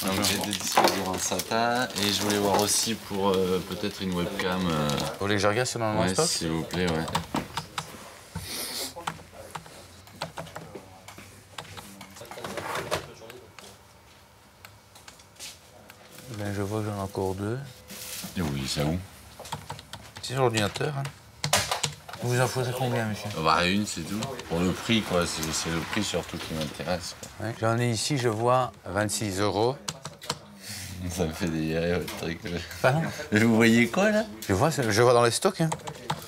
Donc j'ai des disques durs en SATA et je voulais voir aussi pour peut-être une webcam. Vous voulez que je regarde sur le Ouais, stock? s'il vous plaît, ouais. Ben, je vois que j'en ai encore deux. Et oui, ça où? C'est sur l'ordinateur. Hein. Vous en faudrait combien, monsieur? Bah, une, c'est tout. Pour le prix, quoi. C'est le prix surtout qui m'intéresse. Ouais. J'en ai ici, je vois, 26 €. Ça me fait délirer votre truc. Pardon? Vous voyez quoi, là? Je vois dans les stocks. Hein.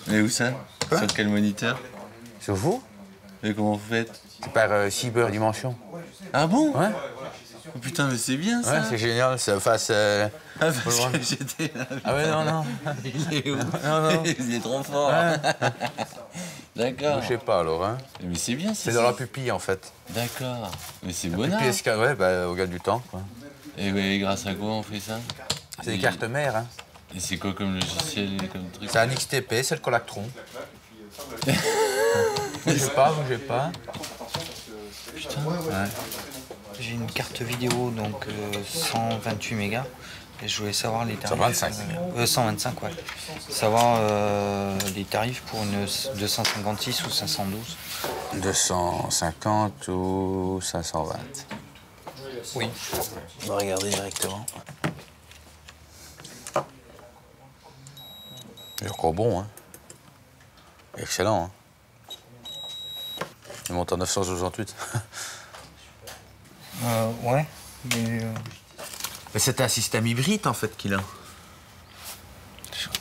Mais où ça? Quoi? Sur quel moniteur? Sur vous? Et comment vous faites? C'est par Cyber Dimension. Ah bon? Ouais. Oh, putain, mais c'est bien, ça. Ouais, c'est génial. Ça fasse. Ah, parce que j'étais là. Ah ouais, non, non. Il est où? Non. Il est trop fort. Ouais. D'accord. Je sais pas alors. Hein. Mais c'est bien, C'est dans la pupille en fait. D'accord. Mais c'est La bonheur. pupille SK, ouais, bah, au gars du temps. Quoi. Et ouais, grâce à quoi on fait ça? C'est des cartes mères. Hein. Et c'est quoi comme logiciel, comme truc? C'est un XTP, c'est le Collactron. Bougez pas. Putain. Ouais. J'ai une carte vidéo, donc 128 mégas. Et je voulais savoir les tarifs. 125. 125, ouais. Savoir les tarifs pour une 256 ou 512. 250 ou 520. Oui. On va regarder directement. Il est encore bon, hein. Excellent, hein. Il monte à 968. Ouais, Mais c'est un système hybride, en fait, qu'il a.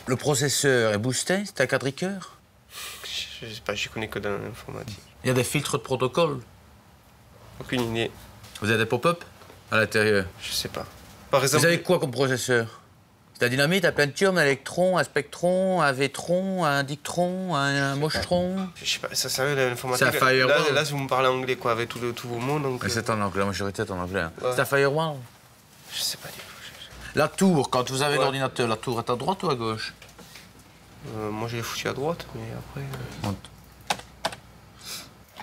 Le processeur est boosté, c'est un quadricœur. Je sais pas, j'y connais que dans l'informatique. Il y a des filtres de protocole. Aucune idée, Vous avez des pop-up à l'intérieur. je sais pas. Par exemple, Vous avez quoi comme processeur? C'est un dynamite, un Pentium, un Electron, un Spectron, un Vétron, un Dictron, un Moshtron. je sais pas, ça sert à l'informatique. C'est un firewall. Là, vous me parlez anglais, quoi, avec tous vos mots, donc... Mais c'est en anglais, la majorité est en anglais. Hein. Ouais. C'est un firewall. Je sais pas du tout. La tour, quand vous avez Ouais. l'ordinateur, la tour est à droite ou à gauche? Moi, je l'ai foutu à droite, mais après...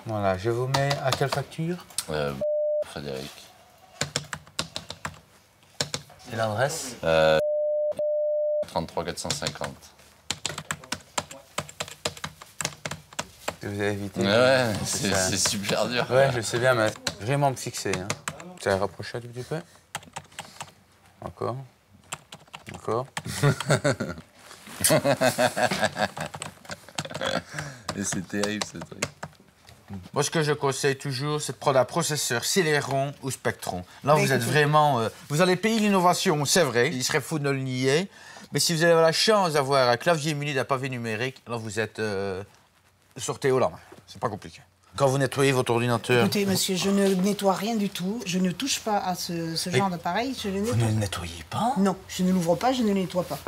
Voilà, je vous mets à quelle facture? Frédéric. Et l'adresse? 33 450. Que vous avez évité. Ouais, ça. c'est super dur. Ouais, je sais bien, mais vraiment me fixer. Hein. Tu as rapproché un tout petit peu? Encore. Et c'est terrible, ce truc. Moi, ce que je conseille toujours, c'est de prendre un processeur Celeron ou Spectron. Là, vous êtes vraiment... vous allez payer l'innovation, c'est vrai. Il serait fou de le nier. Mais si vous avez la chance d'avoir un clavier muni d'un pavé numérique, là, vous êtes sortez haut la main. C'est pas compliqué. Quand vous nettoyez votre ordinateur... Écoutez, monsieur, je ne nettoie rien du tout. Je ne touche pas à ce genre d'appareil. Je le Vous nettoie. ne le nettoyez pas? Non, je ne l'ouvre pas, je ne le nettoie pas.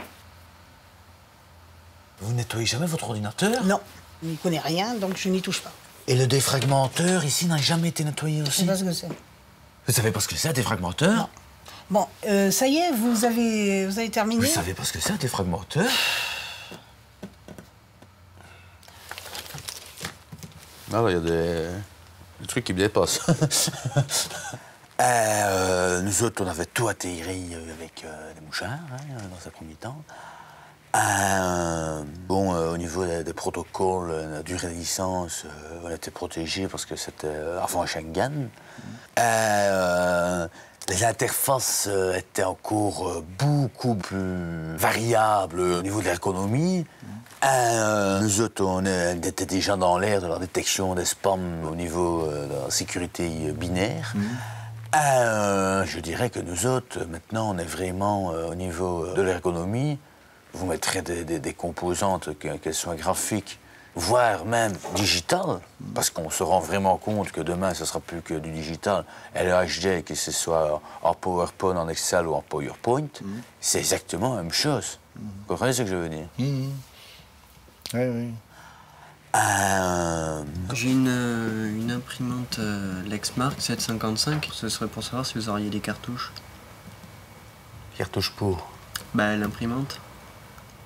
Vous ne nettoyez jamais votre ordinateur? Non, je n'y connais rien, donc je n'y touche pas. Et le défragmenteur, ici, n'a jamais été nettoyé Je aussi? sais pas ce que c'est. Vous savez pas ce que c'est, un défragmenteur? Non. Bon, ça y est, vous avez terminé? Vous savez pas ce que c'est, un défragmenteur? Ah, là, il y a des trucs qui me dépassent. Nous autres, on avait tout atterri avec des mouchards, hein, dans un premier temps. Au niveau des protocoles, la durée de licence, on était protégés parce que c'était avant Schengen. Les interfaces étaient encore beaucoup plus variables au niveau de l'ergonomie. Nous autres, on était déjà dans l'ère de la détection des spams au niveau de la sécurité binaire. Je dirais que nous autres, maintenant, on est vraiment au niveau de l'ergonomie. Vous mettrez des composantes, qu'elles soient graphiques, voire même digitales, parce qu'on se rend vraiment compte que demain, ce ne sera plus que du digital. Et le HD, que ce soit en PowerPoint, en Excel ou en PowerPoint, c'est exactement la même chose. Vous comprenez ce que je veux dire? Oui, oui. J'ai une imprimante Lexmark 755. Ce serait pour savoir si vous auriez des cartouches. Cartouche pour. Bah, l'imprimante.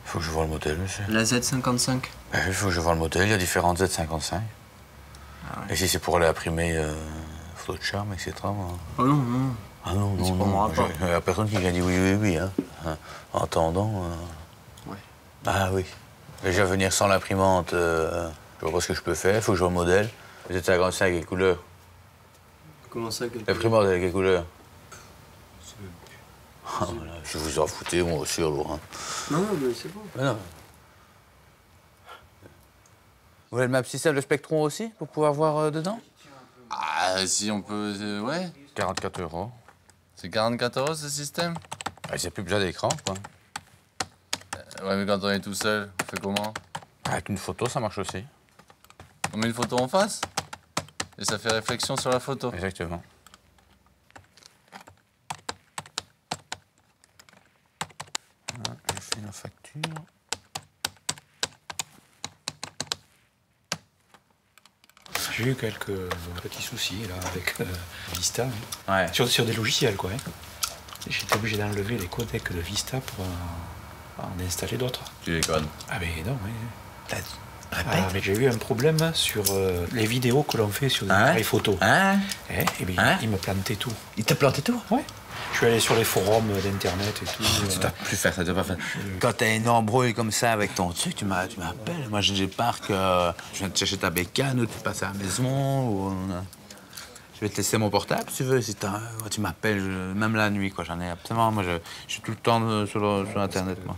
Il faut que je vois le modèle, monsieur. La Z55. Il faut que je vois le modèle. Il y a différentes Z55. Ah ouais. Et si c'est pour aller imprimer photo de charme, etc. Oh non, non. Ah non, C'est non, pas mon non. rapport. Il n'y a personne qui a dit oui, oui, oui. Hein. En attendant... Ouais. Ah oui. Déjà, venir sans l'imprimante, je vois pas ce que je peux faire. Il faut que je vois le modèle. Vous êtes à 55 avec les couleurs. Comment ça que... L'imprimante avec les couleurs. Ah, voilà. Si vous en foutez, moi aussi, alors. Hein. Non, mais c'est bon. Mais non. Vous voulez le même système de Spectron aussi, pour pouvoir voir dedans? Ah, si on peut... ouais. 44 €. C'est 44 € ce système? C'est plus besoin d'écran, quoi. Ouais, mais quand on est tout seul, on fait comment? Avec une photo, ça marche aussi. On met une photo en face? Et ça fait réflexion sur la photo. Exactement. Voilà, je fais la facture. J'ai eu quelques petits soucis là avec Vista, hein. Ouais. Sur des logiciels quoi. Hein. J'étais obligé d'enlever les codecs de Vista pour en installer d'autres. Tu déconnes. Ah mais non, oui. Répète. Mais j'ai eu un problème sur les vidéos que l'on fait sur des appareils photo. Hein? Et bien, Hein? il me plantait tout. Il t'a planté tout? Ouais. Je suis allé sur les forums d'internet et tout. Tu dois plus faire ça, tu dois pas faire. Quand t'as une embrouille comme ça avec ton truc, tu m'appelles. Moi, j'ai peur que je viens te chercher ta bécane ou tu passes à la maison ou... Je vais te laisser mon portable, si tu veux. Si tu m'appelles, même la nuit, quoi. J'en ai absolument... Moi, je suis tout le temps sur Internet, moi.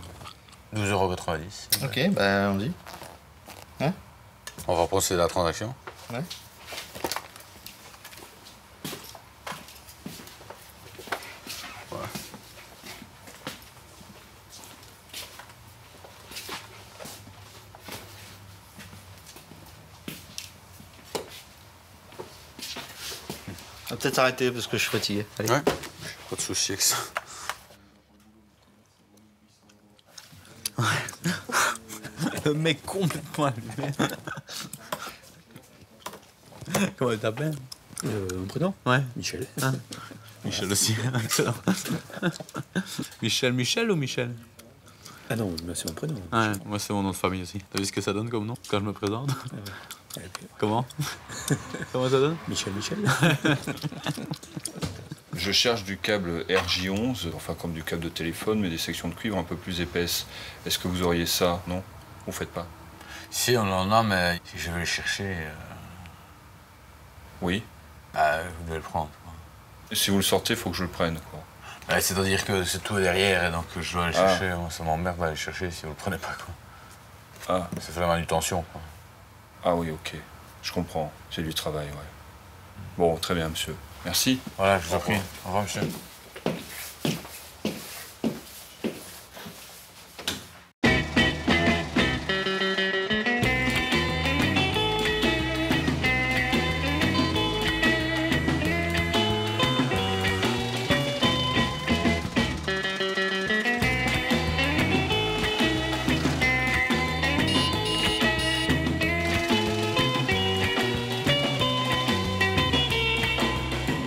12,90 €. Ok, ben on dit. Hein? On va procéder à la transaction. Ouais. On va peut-être arrêter parce que je suis fatigué. Allez. Ouais. Pas de souci avec ça. Le mec complètement allumé. Comment il t'appelle? Mon prénom? Ouais. Michel. Ah. Michel aussi, excellent. Michel ou Michel? Ah non, c'est mon prénom. Ouais, moi c'est mon nom de famille aussi. T'as vu ce que ça donne comme nom quand je me présente? Comment? Comment ça donne? Michel. Je cherche du câble RJ11, enfin comme du câble de téléphone, mais des sections de cuivre un peu plus épaisses. Est-ce que vous auriez ça? Non? Vous faites pas? Si, on en a, mais si je vais le chercher... Oui. Bah, vous devez le prendre. Si vous le sortez, il faut que je le prenne, quoi. Bah, c'est-à-dire que c'est tout derrière, et donc je dois aller chercher. Moi, ça m'emmerde d'aller le chercher si vous le prenez pas, quoi. Ah. Ça fait la manutention, quoi. Ah oui, ok. Je comprends. C'est du travail, ouais. Bon, très bien, monsieur. Merci. Voilà, je vous en prie. Au revoir, monsieur.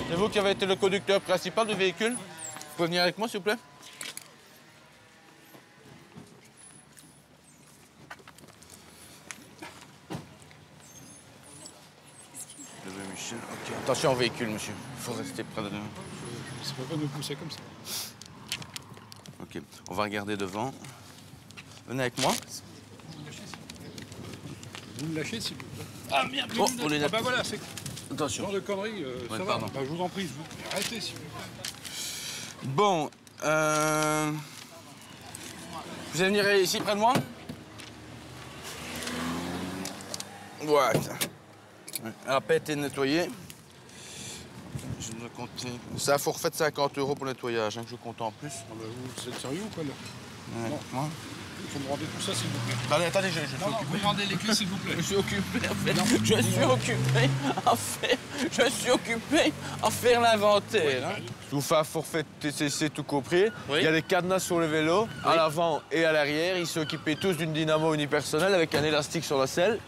C'est vous qui avez été le conducteur principal du véhicule? Vous pouvez venir avec moi, s'il vous plaît? Michel, ok. Attention au véhicule, monsieur. Il faut rester près de nous. C'est pas pas me pousser comme ça. Ok, on va regarder devant. Venez avec moi. Vous me lâchez s'il vous plaît. Ah merde, Oh, on est là. bah voilà, c'est Attention. genre de conneries, ça va. pardon. Bah, je vous en prie, arrêtez s'il vous plaît. Bon, vous allez venir ici près de moi? Voilà. La paix est nettoyée. Je dois compter. Ça, faut refaire 50 € pour le nettoyage, hein, que je compte en plus. Ah bah, vous êtes sérieux ou quoi là? Ouais. Non. Moi? Il faut me rendre tout ça s'il vous plaît. Attendez, je suis Non, vous me rendez les clés s'il vous plaît. Je suis occupé à faire l'inventaire. Hein. Je vous fais un forfait TCC tout compris. Oui. Il y a des cadenas sur le vélo, à l'avant et à l'arrière. Ils sont équipés tous d'une dynamo unipersonnelle avec un élastique sur la selle.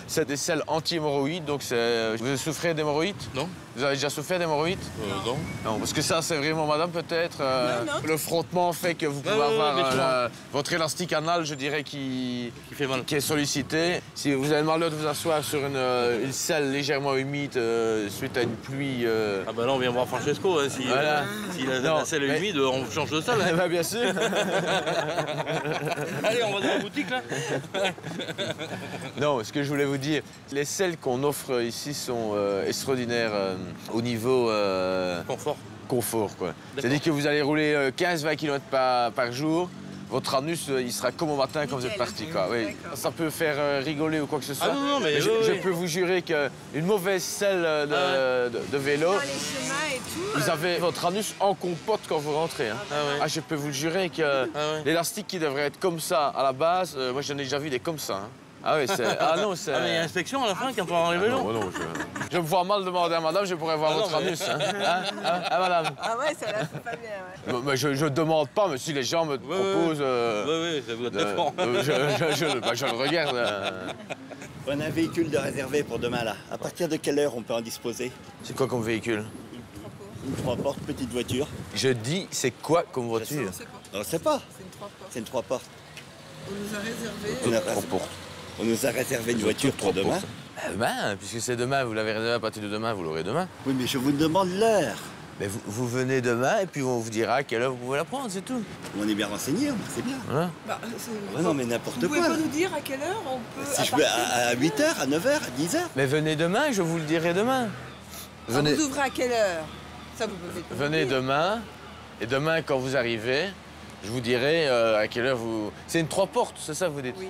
C'est des selles anti-hémorroïdes, donc vous souffrez d'hémorroïdes? Non. Vous avez déjà souffert d'hémorroïdes? Non. Non, parce que ça, c'est vraiment, madame, peut-être. Non. Le frottement fait que vous pouvez avoir votre élastique anal, je dirais, qui fait mal. Qui est sollicité. Si vous avez le malheur de vous asseoir sur une selle légèrement humide suite à une pluie. Ah bah là, on vient voir Francesco. Hein, si la selle est humide, on change de salle. Hein. Bah, bien sûr. Allez, on va dans la boutique, là. Non, ce que je voulais vous dire, les selles qu'on offre ici sont extraordinaires au niveau confort, quoi. C'est-à-dire que vous allez rouler 15-20 km par jour. Votre anus, il sera comme au matin quand vous êtes parti, quoi. Oui. Ça peut faire rigoler ou quoi que ce soit. Ah non, mais je peux vous jurer qu'une mauvaise selle de vélo, Dans les chemins et tout. vous avez votre anus en compote quand vous rentrez. Hein. Je peux vous jurer que l'élastique qui devrait être comme ça à la base, moi j'en ai déjà vu des comme ça. Hein. Ah oui, c'est... Ah non, c'est... Ah mais il y a inspection à la fin quand on va dans les vélos. Non, je me vois mal demander à madame, je pourrais voir votre anus. Hein. Madame? Ah ouais, ça la fait pas bien, ouais. Mais je ne demande pas, mais si les gens me proposent... Oui, ça vous êtes franc. Je le regarde. On a un véhicule de réservé pour demain, là. À partir de quelle heure on peut en disposer? C'est quoi comme véhicule? Une 3 portes, petite voiture. Je dis, c'est quoi comme voiture? On ne sait pas. C'est une 3 portes. C'est une 3 portes. On nous a réservé. On nous a réservé une voiture pour demain. Demain, puisque c'est demain, vous l'avez réservé à partir de demain, vous l'aurez demain. Oui, mais je vous demande l'heure. Mais vous venez demain et puis on vous dira à quelle heure vous pouvez la prendre, c'est tout. On est bien renseigné, c'est bien. Voilà. Bah, non, mais n'importe quoi. Vous pouvez pas nous dire à quelle heure on peut... Si je peux à 8h, à 9h, à 10h. Mais venez demain, je vous le dirai demain. Venez... Vous ouvrez à quelle heure? Ça, vous pouvez pas venez dire. demain, et demain, quand vous arrivez, je vous dirai à quelle heure vous... C'est une 3 portes, c'est ça que vous dites? Oui.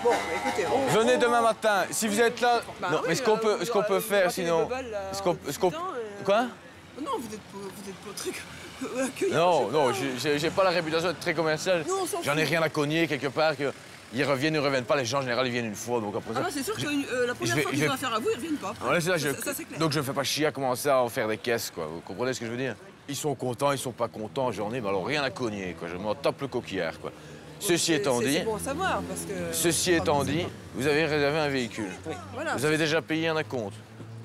Bon, écoutez, venez demain matin. Si vous êtes là, Bah non, oui, mais ce qu'on peut faire, sinon, quoi? Non, vous êtes pas très accueillant. Non, j'ai pas la réputation d'être très commercial. Nous, on s'en J'en ai fout. rien à cogner quelque part que ils reviennent ou reviennent pas. Les gens en général ils viennent une fois, donc après ça. Ah non, c'est sûr que la première fois qu'ils ont affaire à vous, ils reviennent pas. Ouais, c'est ça, Ça, c'est clair. donc je me fais pas chier à commencer à en faire des caisses, quoi. Vous comprenez ce que je veux dire? Ils sont contents, ils sont pas contents, j'en ai, mais alors rien à cogner, quoi. Je m'en tape le coquillard, quoi. Ceci étant dit, C'est bon à savoir, parce que... ceci étant dit, vous avez réservé un véhicule. Voilà. Vous avez déjà payé un acompte.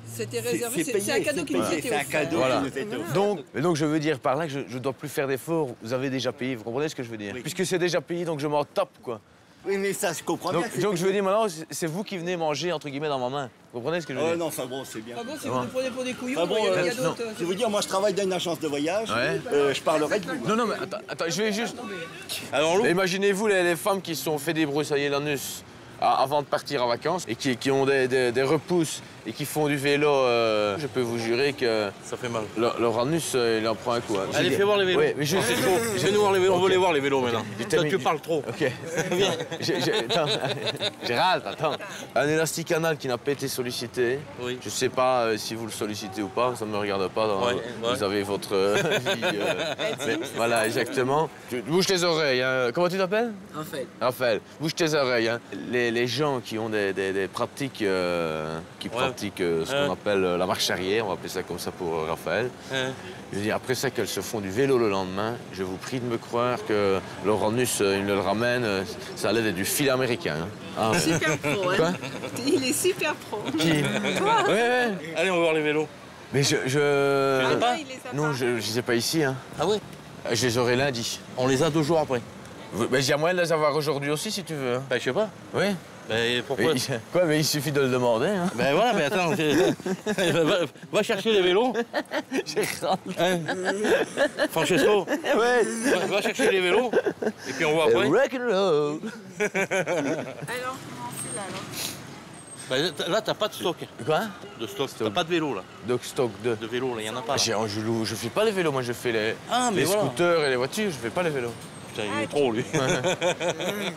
C'était réservé, c'est un cadeau qui nous était offert. C'est un cadeau Voilà. qui nous était offert. Donc je veux dire par là que je dois plus faire d'efforts. Vous avez déjà payé, vous comprenez ce que je veux dire? Oui. Puisque c'est déjà payé, donc je m'en tape, quoi. Oui, mais ça, je comprends bien. Donc je veux dire maintenant, c'est vous qui venez manger entre guillemets dans ma main. Vous comprenez ce que je veux Oh dire? non, enfin bon, c'est bien. Ah bon, si vous nous prenez pour des couillons, Ah bon, il y a non. d'autres... Je vais vous dire, moi je travaille dans une agence de voyage. Ouais. Je parlerai de vous. Non, mais attends, je vais juste. Alors, Lou, Imaginez-vous les femmes qui se sont fait débroussailler l'anus avant de partir en vacances et qui ont des repousses et qui font du vélo, je peux vous jurer que ça fait mal. leur anus, il en prend un coup. Hein. Allez, fais voir les vélos. Oui, mais je sais trop. Viens-nous voir les vélos, on veut les voir les vélos maintenant. Toi, tu parles trop. Ok. Attends. Gérald, attends. Un élastique anal qui n'a pas été sollicité. Oui. Je sais pas si vous le sollicitez ou pas, ça ne me regarde pas. Ouais. Vous avez votre vie. Mais voilà, exactement. Bouge tes oreilles. Hein. Comment tu t'appelles? Raphaël. Bouge tes oreilles. Hein. Les gens qui ont des pratiques, qui pratiquent ce qu'on appelle la marche arrière, on va appeler ça comme ça pour Raphaël. Je veux dire, après ça, qu'elles se font du vélo le lendemain, je vous prie de me croire que leur anus, ils le ramènent, ça allait être du fil américain. Hein. Ah, Super pro, hein. Quoi? Il est super pro. Qui? Toi? Ouais. Allez, on va voir les vélos. Mais Ah non, il les a Non, pas. je les ai pas ici. Hein. Ah ouais? Je les aurai lundi. On les a 2 jours après. Ben, il y a moyen de les avoir aujourd'hui aussi, si tu veux. Hein. Ben, je sais pas. Oui. Ben, pourquoi? Mais il suffit de le demander. Hein. Ben voilà, mais attends. Va chercher les vélos. Hein? Francesco, Ouais. va chercher les vélos. Et puis on voit après. Rock'n'roll. Alors, comment on fait là, alors? Ben, là, t'as pas de stock. Quoi? De stock. T'as pas de vélo là. Donc stock 2. De vélo là, il y en a pas. Là. Je fais pas les vélos, moi je fais les Mais voilà. scooters et les voitures, je fais pas les vélos. Putain, il est trop lui.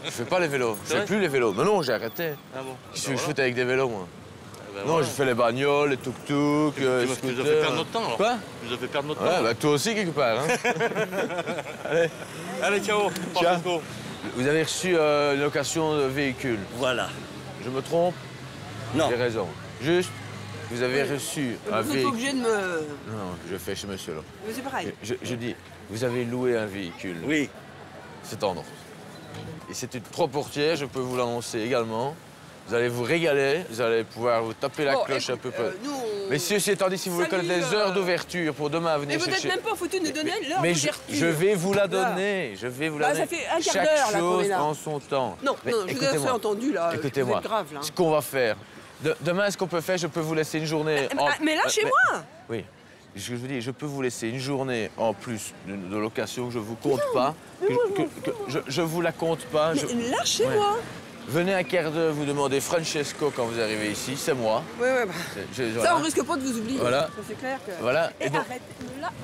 Je fais pas les vélos, je C'est fais vrai? plus les vélos. Mais non, j'ai arrêté. Ah bon. Qu'est-ce que je fais avec des vélos, moi? Ben, Non, voilà. je fais les bagnoles, les tuk-tuk, Tu les nous as scooters. fait perdre notre temps alors. Quoi? Tu nous as fait perdre notre Ouais, temps. bah toi aussi quelque part. Hein. Allez, ciao. Francesco. Vous avez reçu une location de véhicule. Voilà. Je me trompe? Non. J'ai raison. Juste, vous avez reçu un Vous n'êtes pas véhicule. obligé de me... Non, je fais chez monsieur là. Mais c'est pareil. Je dis, vous avez loué un véhicule. Oui. C'est en ordre. Et c'est une 3 portières, je peux vous l'annoncer également. Vous allez vous régaler, vous allez pouvoir vous taper la cloche un peu près. Messieurs, c'est étant dit, si vous voulez connaître les heures d'ouverture pour demain, venez chercher... Mais vous n'êtes même pas foutu de nous donner l'heure d'ouverture. Je vais vous la donner, je vais vous la donner. Ça fait un quart d'heure, là, qu'on est là. Chaque chose en son temps. Non, je vous ai entendu, là. Écoutez-moi, ce qu'on va faire. Demain, ce qu'on peut faire, je peux vous laisser une journée... Mais là, chez moi. Oui. Je vous dis, je peux vous laisser une journée en plus de location que je vous compte pas. Je vous la compte pas. Mais là, chez moi. Venez un quart d'heure, vous demandez Francesco quand vous arrivez ici, c'est moi. Oui, ça, on risque pas de vous oublier. Voilà. Ça, c'est clair que... Voilà. Et donc... arrête,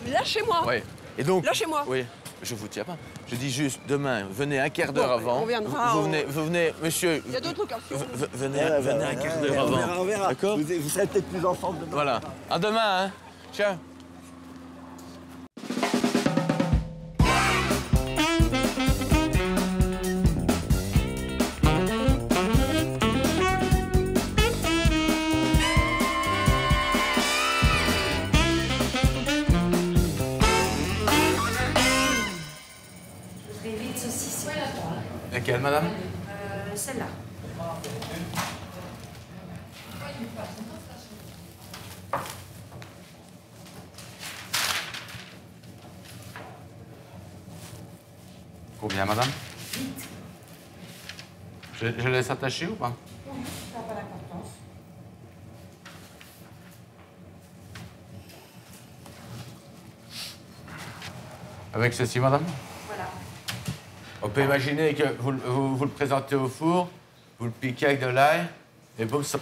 là, chez moi. Oui. Et donc... Là, chez moi. Oui. Je vous tiens pas. Je dis juste, demain, venez un quart d'heure avant. On viendra. Vous venez, monsieur... Il y a d'autres locations. Venez un quart d'heure avant. On verra. D'accord. Vous serez peut-être plus ensemble demain. Voilà. À demain, hein. Ciao. Laquelle, madame? Celle-là. Combien, madame? 8. Je laisse attacher ou pas? Oui, ça n'a pas d'importance. Avec ceci, madame? Voilà. On peut imaginer que vous le présentez au four, vous le piquez avec de l'ail, et boum, ça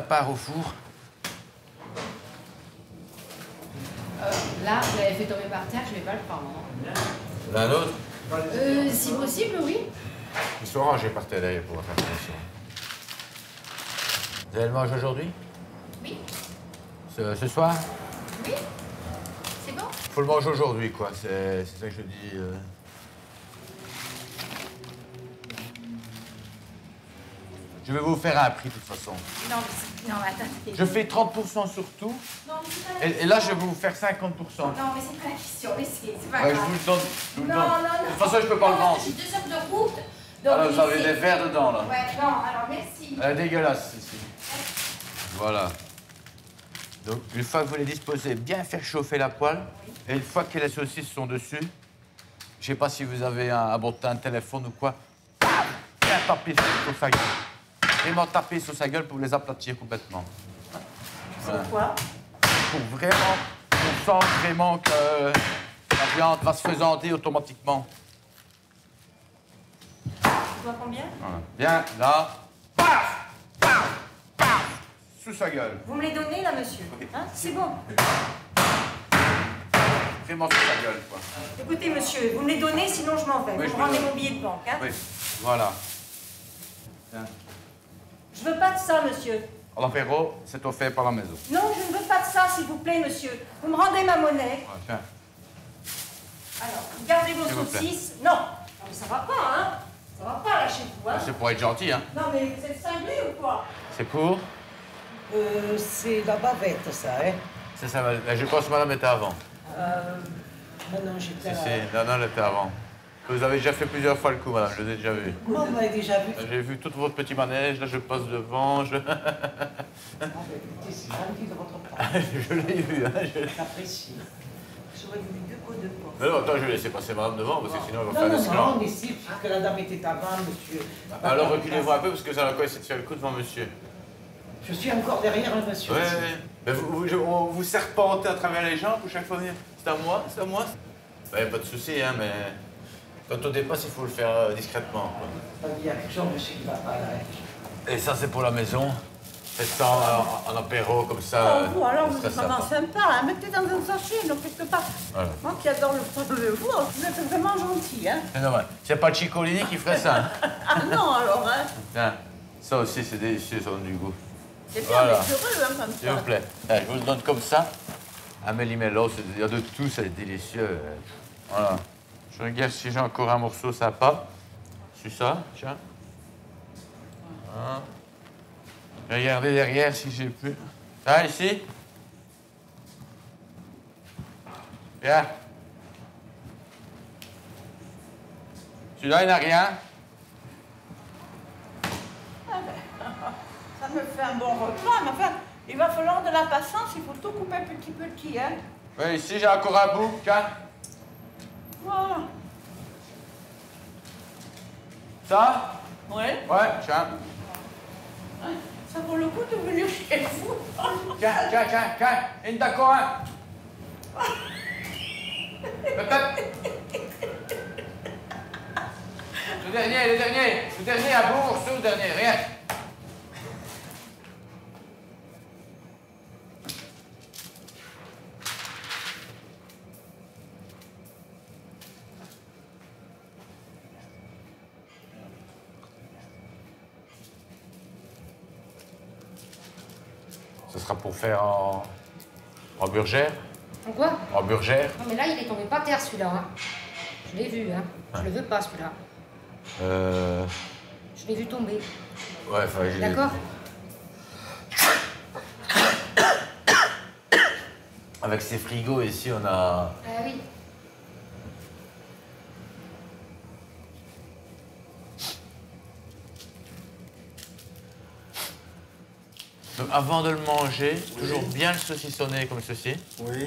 part au four. Là, vous l'avez fait tomber par terre, je ne vais pas le prendre. L'un autre? Si possible, oui. Ils sont rangés par terre d'ailleurs pour votre information. Vous allez le manger aujourd'hui? Oui. Ce soir? Oui. C'est bon? Faut le manger aujourd'hui, quoi. C'est ça que je dis. Je vais vous faire un prix, de toute façon. Non, attendez. Je fais 30% sur tout. Non, mais c'est pas la Et là, je vais vous faire 50%. Non, mais c'est pas la question, c'est pas Ouais, grave. je vous le donne. Je vous le donne. Non. De toute façon, je peux pas le vendre. J'ai 2 heures de route. Donc Alors, vous avez des verres dedans, là. Ouais, non, alors merci. Elle est dégueulasse, ici. Voilà. Donc, une fois que vous les disposez, bien faire chauffer la poêle. Et une fois que les saucisses sont dessus, je sais pas si vous avez un bottin, un téléphone ou quoi, bien taper sur sa gueule. Vraiment taper sur sa gueule pour les aplatir complètement. Voilà. Pourquoi? Pour vraiment, on sent vraiment que la viande va se faisanter automatiquement. Tu vois combien? Voilà. Bien, là, paf, paf, paf, sous sa gueule. Vous me les donnez, là, monsieur? Hein? C'est bon. Vraiment sous sa gueule, quoi. Écoutez, monsieur, vous me les donnez, sinon je m'en vais. Oui, vous me rendez mon billet de banque, hein? Oui, voilà. Tiens. Je veux pas de ça, monsieur. L'apéro, c'est offert par la maison. Non, je ne veux pas de ça, s'il vous plaît, monsieur. Vous me rendez ma monnaie. Voilà, tiens. Alors, gardez vos S'il vous plaît. saucisses. Non. Non, mais ça va pas, hein? Ça va pas, là, chez vous, hein? C'est pour être gentil, hein. Non, mais vous êtes cinglé ou quoi? C'est pour? C'est la bavette, ça, hein? C'est ça, je pense que madame était avant. Non, j'étais là. Non, elle était avant. Vous avez déjà fait plusieurs fois le coup, madame, je l'ai déjà vu. Moi, vous m'avez déjà vu. J'ai vu tout votre petit manège, là je passe devant, je... C'est gentil de votre part. Je l'ai vu, hein. J'apprécie. J'aurais voulu 2 pots de porc. Mais non, attends, je vais laisser passer madame devant, parce que sinon elle va faire l'esclave. Non, mais si, puisque la dame était avant, monsieur. Alors reculez-vous un peu, parce que ça va quoi essayer de faire le coup devant monsieur. Je suis encore derrière le monsieur. Ouais. Mais vous serpentez à travers les jambes pour chaque fois venir. C'est à moi, c'est à moi. Ben, pas de souci, hein, mais quand on dépasse, il faut le faire discrètement. Il y a quelque chose, monsieur, qui va pas là. Et ça, c'est pour la maison. Faites ça en apéro, comme ça. Oh, vous, alors, vous ça êtes vraiment sympa, hein? Mettez dans un sachet, donc quelque part. Voilà. Moi qui adore le poivre de vous, vous êtes vraiment gentil, hein? C'est normal. C'est pas Ciccolini qui ferait ça. Hein. Ah non, alors, hein? Tiens, ça aussi, c'est délicieux, ça donne du goût. C'est bien, Voilà. mais heureux, hein, comme ça. S'il vous plaît. Allez, je vous le donne comme ça. Un méli-mélo, il y a de tout, c'est délicieux. Voilà. Je regarde si j'ai encore un morceau sympa. C'est ça, tiens. Voilà. Regardez derrière si j'ai plus. Ah, ici. Bien. Celui-là, il n'a rien. me fais un bon repas, mais enfin, il va falloir de la patience, il faut tout couper petit, hein. Oui, ici, j'ai encore un bout, tiens. Voilà. Ça? Oui. Ouais, tiens. Ça vaut le coup de venir chez vous. Tiens, une d'accord, hein. Le dernier, à bourre, le dernier, rien. Ce sera pour faire en burgère. Pourquoi? En burgère. Non, mais là, il est tombé par terre, celui-là. Hein. Je l'ai vu, hein. Je le veux pas, celui-là. Je l'ai vu tomber. Ouais, enfin, j'ai... D'accord? Avec ces frigos ici, on a... Ah oui. Donc, avant de le manger, toujours bien le saucissonner comme ceci. Oui.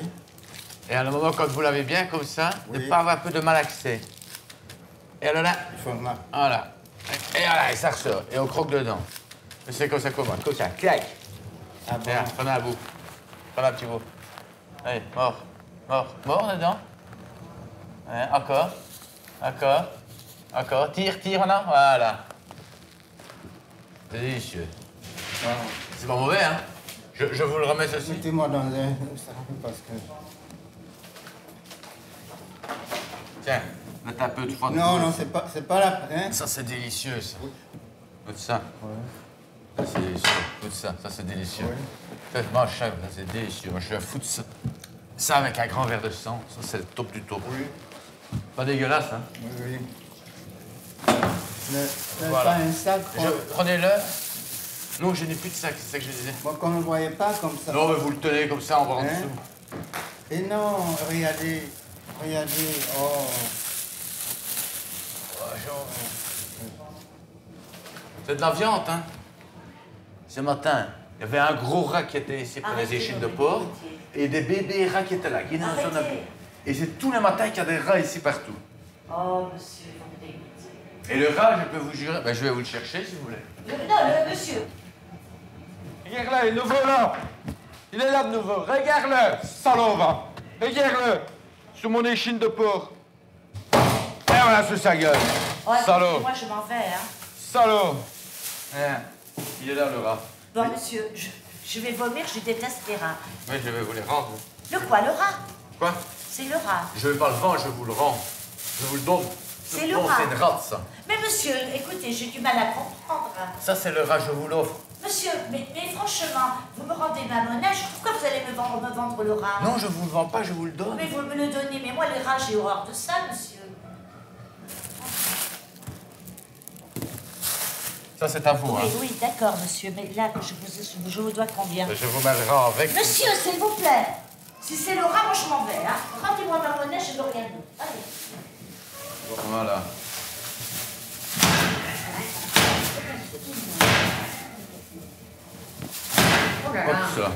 Et à un moment, quand vous l'avez bien comme ça, de pas avoir un peu de malaxé. Et alors là, voilà. Et voilà, et ça ressort. Et on croque dedans. Et c'est comme ça qu'on mange. Comme ça, clac. Ah bon? Tiens, prenez un bout. Prenez un petit bout. Allez, mort. Mort dedans. Ouais, encore. Tire, là. Voilà. C'est délicieux. Ah. C'est pas mauvais, hein? Je vous le remets ceci. Mettez-moi dans un parce que... Tiens, mettez un peu de fond. Non, c'est pas la... Hein? Ça, c'est délicieux, ça. Goûte ça. Ouais. Ça, c'est délicieux. Goûte ça. Ça, c'est délicieux. Ouais. Mange ça, c'est délicieux. Moi, je suis à foutre ça. Ça, avec un grand verre de sang, ça, c'est le top du top. Oui. Pas dégueulasse, hein? Oui. Voilà. Pas un sac. Prenez-le. Non, je n'ai plus de sac, c'est ça que je disais. Moi, qu'on ne le voyait pas comme ça. Non, mais vous le tenez comme ça, on va en dessous. Et non, regardez. Oh. C'est de la viande, hein? Ce matin, il y avait un gros rat qui était ici près des échines de porc et des bébés rats qui étaient là, qui étaient dans la zone à bout. Et c'est tous les matins qu'il y a des rats ici partout. Oh, monsieur, vous me dégoûtez. Et le rat, je peux vous jurer, ben, je vais vous le chercher si vous voulez. Non, le monsieur. Regarde-le, il est nouveau là. Il est là de nouveau. Regarde-le, salaud, va. Regarde-le, sur mon échine de porc. Et voilà sur sa gueule. Oh, salaud. Moi, je m'en vais, hein. Salaud. Il est là, le rat. Bon, monsieur, je vais vomir, je déteste les rats. Oui, je vais vous les rendre. Le quoi, le rat? Quoi? C'est le rat. Je vais pas le vendre, je vous le rends. Je vous le donne. C'est le rat. C'est une rate, ça. Mais monsieur, écoutez, j'ai du mal à comprendre. Ça, c'est le rat, je vous l'offre. Monsieur, mais franchement, vous me rendez ma monnaie, pourquoi vous allez me vendre le rat? Non, je vous le vends pas, je vous le donne. Mais vous me le donnez, mais moi, les rats, j'ai horreur de ça, monsieur. Ça, c'est à vous, hein. Oui, d'accord, monsieur, mais là, je vous dois combien? Je vous mets le rat avec. Monsieur, s'il vous plaît. Si c'est le rat, moi, je m'en vais, hein. Rendez-moi ma monnaie, je ne veux rien d'autre. Allez. Voilà. Oh là Hop, là. ça.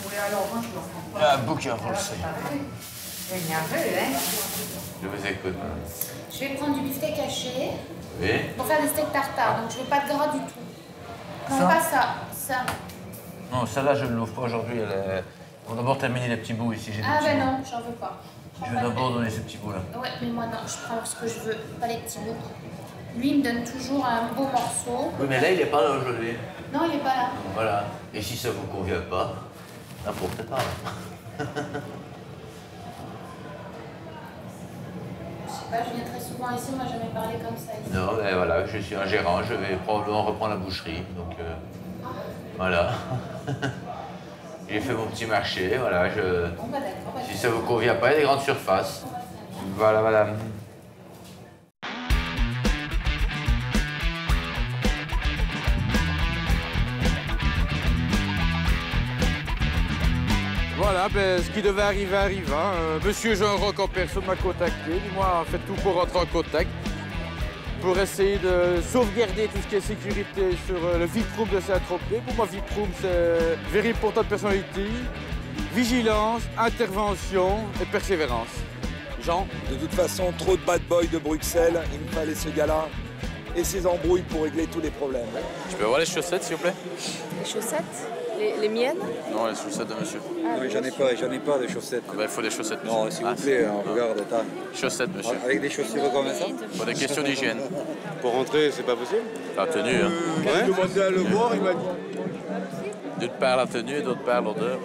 Oui, alors, moi, je le reprends Il y pas. a un bouquin, vous le savez. Je suis nerveux, hein. Je vous écoute. Je vais prendre du beefsteak haché Oui. pour faire des steaks tartare, donc je veux pas de gras du tout. Non, Ça? pas ça. Ça. Non, celle-là, je ne l'ouvre pas aujourd'hui. On va d'abord terminer les petits bouts ici. J'ai des Ah, petits ben bouts. non, j'en veux pas. Je vais d'abord donner ces petits bouts-là. Ouais, mais moi, non, je prends ce que je veux, pas les petits bouts. Lui, il me donne toujours un beau morceau. Oui, mais là, il n'est pas là aujourd'hui. Non, il est pas là. Voilà. Et si ça vous convient pas, n'importe pas. Je sais pas, je viens très souvent ici, moi, jamais parlé comme ça ici. Non, ben voilà, je suis un gérant, je vais probablement reprendre la boucherie. Donc, voilà. J'ai fait mon petit marché, voilà. Bon, bah d'accord. Si ça vous convient pas, il y a des grandes surfaces. Voilà, madame. Voilà, ben, ce qui devait arriver arriva. Monsieur Jean Roch en personne m'a contacté. Dis-moi, faites tout pour rentrer en contact. pour essayer de sauvegarder tout ce qui est sécurité sur le VIP-room de Saint-Tropez. Pour moi, VIP-room, c'est very important personality, vigilance, intervention et persévérance. Jean? De toute façon, trop de bad boys de Bruxelles, il me fallait ce gars-là et ses embrouilles pour régler tous les problèmes. Je peux avoir les chaussettes, s'il vous plaît? Les chaussettes? Les miennes? Non, les chaussettes de monsieur. Non, mais j'en ai pas de chaussettes. Ah ben, il faut des chaussettes, monsieur. Non, s'il vous plaît, regarde, attends. Chaussettes, monsieur. Avec des chaussures comme ça? Pour des questions d'hygiène. Pour rentrer, c'est pas possible? La tenue, hein. Ouais. J'ai demandé à le voir, il m'a dit. D'une part la tenue et d'autre part l'odeur.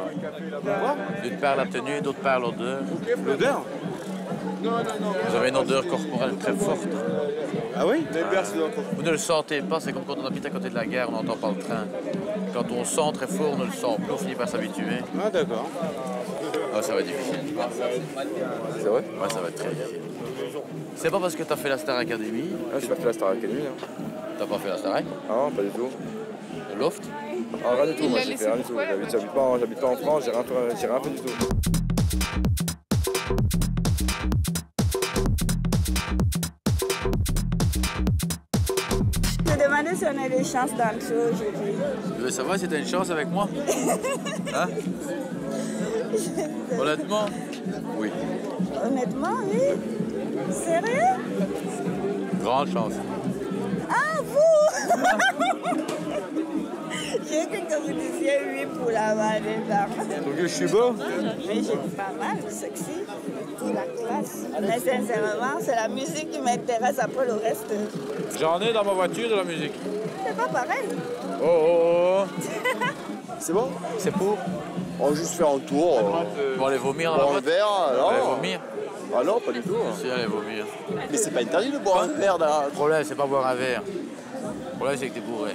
Quoi? D'une part la tenue et d'autre part l'odeur. L'odeur? Vous avez une odeur corporelle très forte. Ah oui? Vous ne le sentez pas, c'est comme quand on habite à côté de la gare, on n'entend pas le train. Quand on sent très fort, on ne le sent plus, on finit par s'habituer. Ah d'accord. Ah, ça va être difficile. C'est vrai? Ouais, ça va être très difficile. C'est pas parce que t'as fait la Star Academy. Ah, j'ai pas fait la Star Academy. Hein. T'as pas fait la Star Ac? Ah non, pas du tout. Le Loft? Ah, rien du tout, moi j'ai fait rien du tout. J'habite pas en France, j'ai rien fait du tout. Je me demandais si on a des chances dans le show aujourd'hui. Je voulais savoir si t'as une chance avec moi. Hein? Honnêtement? Oui. Honnêtement, oui. Sérieux? Grande chance. Ah, vous? J'ai cru que vous disiez oui pour la vallée d'armes. Donc je suis beau? Mais j'ai pas mal, sexy, la classe. Mais sincèrement, c'est la musique qui m'intéresse, après le reste. J'en ai dans ma voiture de la musique. C'est pas pareil. Oh oh oh! C'est bon? C'est pour? On va juste faire un tour. On va aller vomir dans la Boire un boîte? verre, On va aller alors? vomir? Ah non, pas du tout. Si, allez vomir. Mais c'est pas interdit de boire un verre là. Le problème, c'est pas boire un verre. Le problème, c'est que t'es bourré.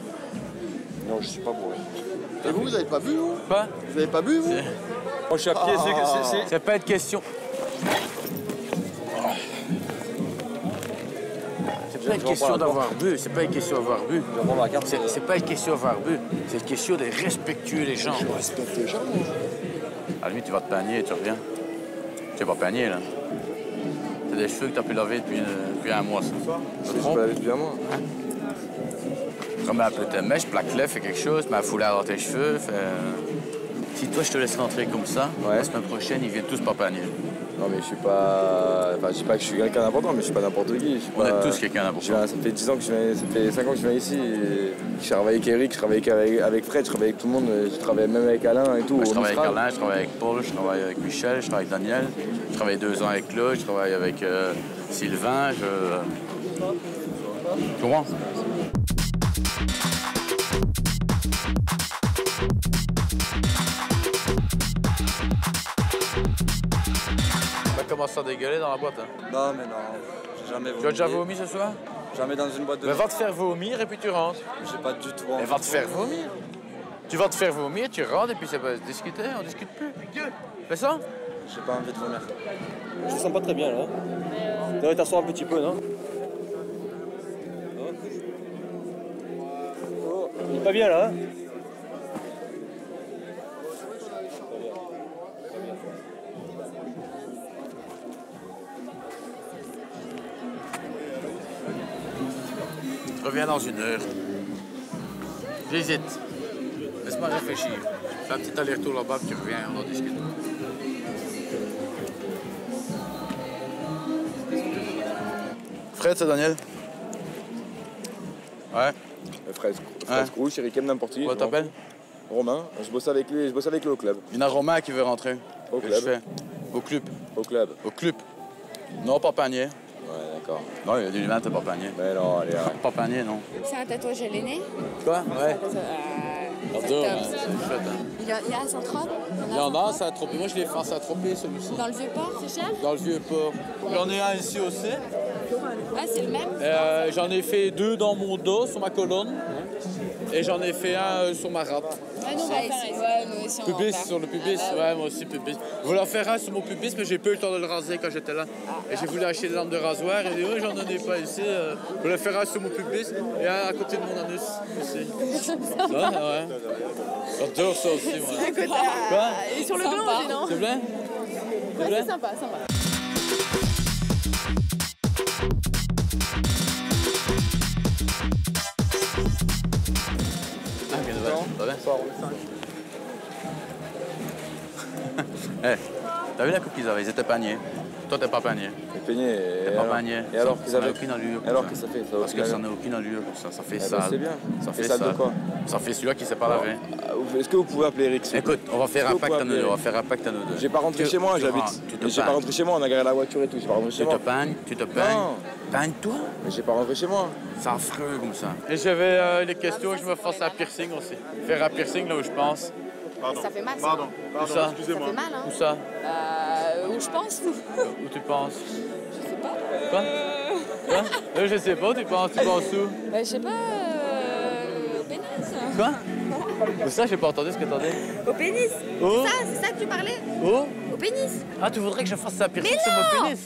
Non, je suis pas bourré. Et vous avez pas bu, vous? Quoi? Vous avez pas bu, vous? Moi, je suis à pied, c'est pas une question. C'est pas une question d'avoir bu, c'est pas une question d'avoir bu. C'est pas une question d'avoir bu, c'est une question de respectuer les gens. Je respecte les gens, moi. À la limite, tu vas te peigner et tu reviens. Tu vas pas peigner, là. T'as des cheveux que t'as pu laver depuis un mois, ça. Je peux laver depuis un mois. Hein? Remets un peu tes mèches, plaque-les, fais quelque chose, mets un foulard dans tes cheveux. Si toi, je te laisse rentrer comme ça, la semaine prochaine, ils viennent tous pas peigner. Non, mais je suis pas. Enfin, je dis pas que je suis quelqu'un d'important, mais je suis pas n'importe qui. On est tous quelqu'un d'important. Ça fait 10 ans que je viens, ça fait 5 ans que je viens ici. Je travaille avec Eric, je travaille avec Fred, je travaille avec tout le monde, je travaille même avec Alain et tout. Moi, je travaille avec Alain, je travaille avec Paul, je travaille avec Michel, je travaille avec Daniel, je travaille 2 ans avec Claude, je travaille avec Sylvain, Tu comprends? Ça commence à dégueuler dans la boîte. Hein. Non, mais non, j'ai jamais vomi. Tu as déjà vomi ce soir? Jamais dans une boîte de... Mais va te faire vomir et puis tu rentres. J'ai pas du tout envie. Mais va te faire vomir. Tu vas te faire vomir, tu rentres et puis c'est pas discuter, on discute plus. Fais ça? J'ai pas envie de vomir. Je te sens pas très bien là. Tu devrais t'asseoir un petit peu, non? Oh, il est pas bien là, hein? Je reviens dans 1 heure. J'hésite. Laisse-moi réfléchir. Fais un petit aller-retour là-bas, puis tu reviens, on en discute. Fred, c'est Daniel? Ouais. Fred Scrouche, Eric M, n'importe qui. Comment t'appelles? Romain. Je bosse avec lui au club. Il y en a Romain qui veut rentrer. Au club. Au club. Au club. Au club. Non, pas panier. Ouais, d'accord. Non, il y a du vin, t'as pas panier. Mais non, allez, arrête. Pas panier, non. C'est un tatouage à l'aîné? Quoi? Ouais. J'adore. C'est chouette, hein. Il y a à Saint-Trope? Il y en a, ça a tropé. Moi, je l'ai fait à Saint-Tropez, celui-ci. Dans le Vieux-Port, c'est cher? Dans le Vieux-Port. J'en ai un ici aussi. Ah, c'est le même? J'en ai fait 2 dans mon dos, sur ma colonne. Et j'en ai fait un sur ma rate. Ah, nous, on va faire ici. Ouais, nous aussi, on va Pubis, en faire. sur le pubis. Ouais, moi aussi, pubis. Je voulais en faire un sur mon pubis, mais j'ai pas eu le temps de le raser quand j'étais là. Et j'ai voulu acheter des lampes de rasoir. Et j'ai dit, ouais, j'en ai pas ici. Je voulais faire un sur mon pubis et un à côté de mon anus aussi. Ça, ouais. J'adore ça aussi, moi. Écoute, Quoi? et sur le blanc aussi, non? C'est bien? Ouais, c'est sympa, sympa. Ça va? Eh, t'as vu la coupe qu'ils avaient? Ils étaient paniers. Toi, t'es pas panier. Les peignets. T'es pas panier. Et alors qu'ils ça n'a avaient aucune allure. Alors que ça fait? Parce que ça n'a aucune allure. Ça fait sale. C'est bien. Ça fait sale de quoi? Ça fait celui-là qui s'est pas lavé. Est-ce que vous pouvez appeler Eric? Écoute, on va faire un pacte à nous deux. On va faire un pacte à nous deux. J'ai pas rentré chez moi, j'habite. J'ai pas rentré chez moi, on a garé la voiture et tout. J'ai pas rentré chez moi. Tu te peignes. Peignes-toi. Mais j'ai pas rentré chez moi. C'est affreux comme ça. Et j'avais les questions que je me fasse un piercing aussi. Faire un piercing là où je pense. Pardon. Ça fait mal, ça. Pardon, excusez-moi. Ça fait mal, hein. Où ça? Où je pense. Où tu penses? Je sais pas. Quoi? Quoi? Je sais pas, tu penses où? Je sais pas, au pénis. Quoi? Où ça? J'ai pas entendu ce que t'as dit. Au pénis. Oh. C'est ça que tu parlais? Oh? Au pénis. Ah, tu voudrais que je fasse un piercing Mais sur non! mon pénis?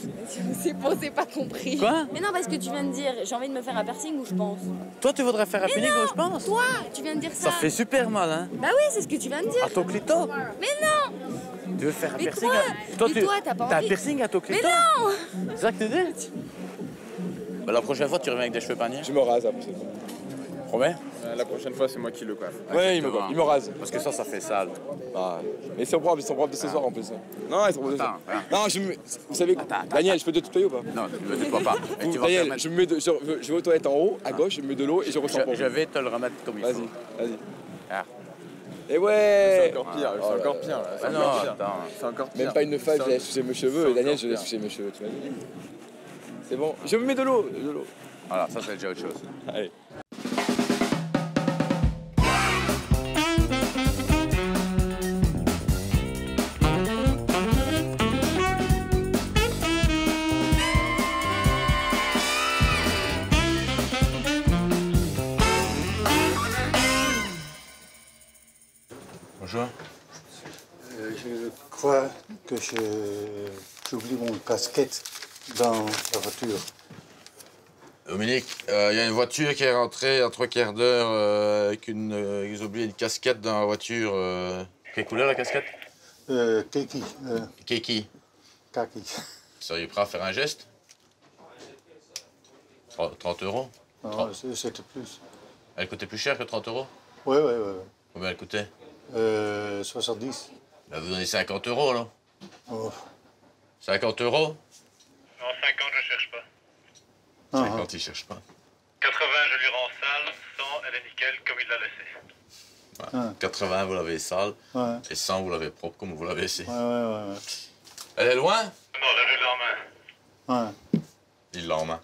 C'est bon, c'est pas compris. Quoi? Mais non, parce que tu viens de dire, j'ai envie de me faire un piercing où je pense. Toi, tu voudrais faire un piercing où je pense? Toi, tu viens de dire ça. Ça fait super mal, hein? Bah oui, c'est ce que tu viens de dire. À ton clito? Mais non! Tu veux faire un Mais piercing? toi, mais toi, t'as pas T'as un envie. piercing à ton Mais clito? non! C'est ça que tu dis? Bah, la prochaine fois, tu reviens avec des cheveux paniers? Je me rase la prochaine fois. Promets? La prochaine fois, c'est moi qui le coiffe. Ouais, il me rase. Parce que ça fait sale. Ah, mais ils sont propres de ce soir en plus. Non, ils sont propres de ce soir. Non, vous savez, Daniel, je peux te tutoyer ou pas? Non, tu me tutoies pas. Et tu vas Daniel, permettre- je vais aux toilettes en haut, à gauche, je mets de l'eau et je ressors pour Je vais te le remettre comme il faut. Vas-y. Ah. Et ouais! C'est encore pire, c'est encore pire. Là. C'est Ah non, encore pire. attends. C'est encore pire. Même pas une femme, je laisse toucher mes cheveux, et Daniel, je laisse toucher mes cheveux, tu m'as dit. C'est bon, je me mets de l'eau, Voilà, ça c'est déjà autre chose. Allez. Bonjour. Je crois que j'oublie mon casquette dans la voiture. Dominique, il y a une voiture qui est rentrée en 3/4 d'heure avec ils ont oublié une casquette dans la voiture. Quelle couleur la casquette? Keki. Keki. Kaki. Seriez prêt à faire un geste? 30 €? Non, c'était plus. Elle coûtait plus cher que 30 €? Oui. Combien elle coûtait? 70. Bah, vous donnez 50 € là. Oh. 50 €? Non, 50, je cherche pas. 50, il cherche pas. 80, je lui rends sale. 100, elle est nickel, comme il l'a laissé. Ouais. 80, vous l'avez sale. Ouais. Et 100, vous l'avez propre comme vous l'avez laissé. Ouais. Elle est loin? Non, là, je l'ai en main. Ouais. Il l'a en main.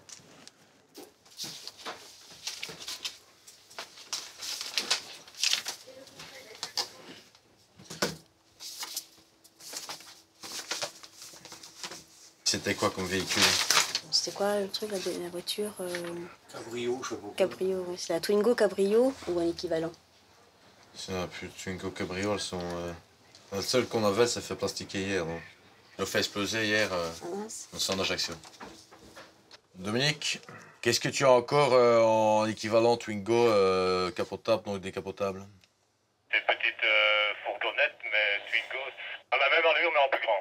C'était quoi comme véhicule? C'était quoi le truc, la voiture Cabrio, je sais pas. Cabrio, oui. C'est la Twingo Cabrio ou un équivalent? C'est un plus Twingo Cabrio, elles sont... La seule qu'on avait, elle s'est fait plastiquer hier. Donc. Elle a fait exploser hier au centre d'Ajaccio. Dominique, qu'est-ce que tu as encore en équivalent Twingo capotable, donc décapotable? Des petites fourgonnettes, mais Twingo, à la même allure, mais en plus grand.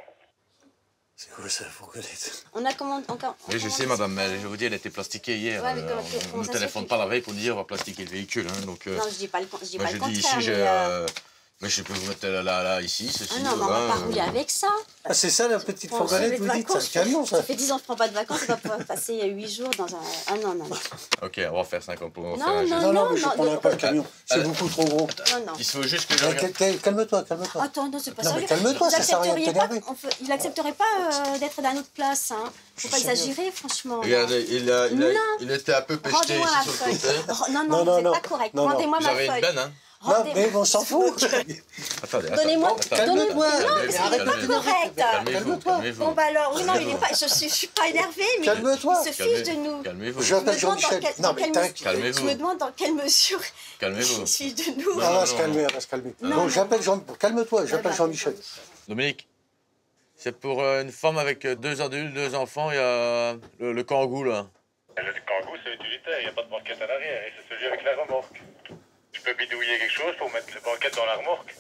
C'est quoi ça, fourgonnette? On a commandé encore. Oui, je sais, madame, mais je vous dis, elle a été plastiquée hier. Ouais, mais comment on ne ça téléphone se fait pas la veille pour dire on va plastiquer le véhicule. Hein, donc, Non, je dis pas le, je dis moi, pas le je dis contraire. ici, mais, mais je peux vous mettre là, ici, ceci. Ah non, mais on va pas rouler avec ça. Ah, c'est ça la petite fourgonnette, vous dites? C'est un camion, ça? Ça fait 10 ans que je prends pas de vacances, on va pouvoir passer 8 jours dans un... Ah non. Ok, on va faire 50 pour Non, faire un geste. Non, mais je prendrai pas le camion. C'est beaucoup trop gros. Non. Il faut juste que je regarde. Calme-toi. Attends, non, c'est pas Non, ça. mais calme-toi, ça sert à rien de t'énerver. Il accepterait pas d'être dans notre place. Hein. Faut pas exagérer, franchement. Regardez, il était un peu péché Rendez-moi ici ma sur le feuille. côté. Non, vous n'êtes pas correct. Rendez-moi ma feuille. J'avais une benne, hein. Non, mais on s'en fout. Attendez, Donnez-moi. Calme-toi. Non, mais c'est pas correct. Calmez-vous. Bon, bah alors, oui, non, il est pas. Je suis pas énervée, mais Calme-toi. il se fiche de nous. Calmez-vous. Je m'appelle Jean-Michel. Non, mais calmez-vous. Je me demande dans quelle mesure Calmez-vous. il se fiche de nous. On va se calmer, Bon, j'appelle Jean... Calme-toi, j'appelle Jean-Michel. Dominique, c'est pour une femme avec 2 adultes, 2 enfants, il y a le Kangoo, là. Le Kangoo, c'est utilitaire, il n'y a pas de banquette à l'arrière, et c'est celui avec la remorque. Tu peux bidouiller quelque chose pour mettre les banquettes dans la remorque.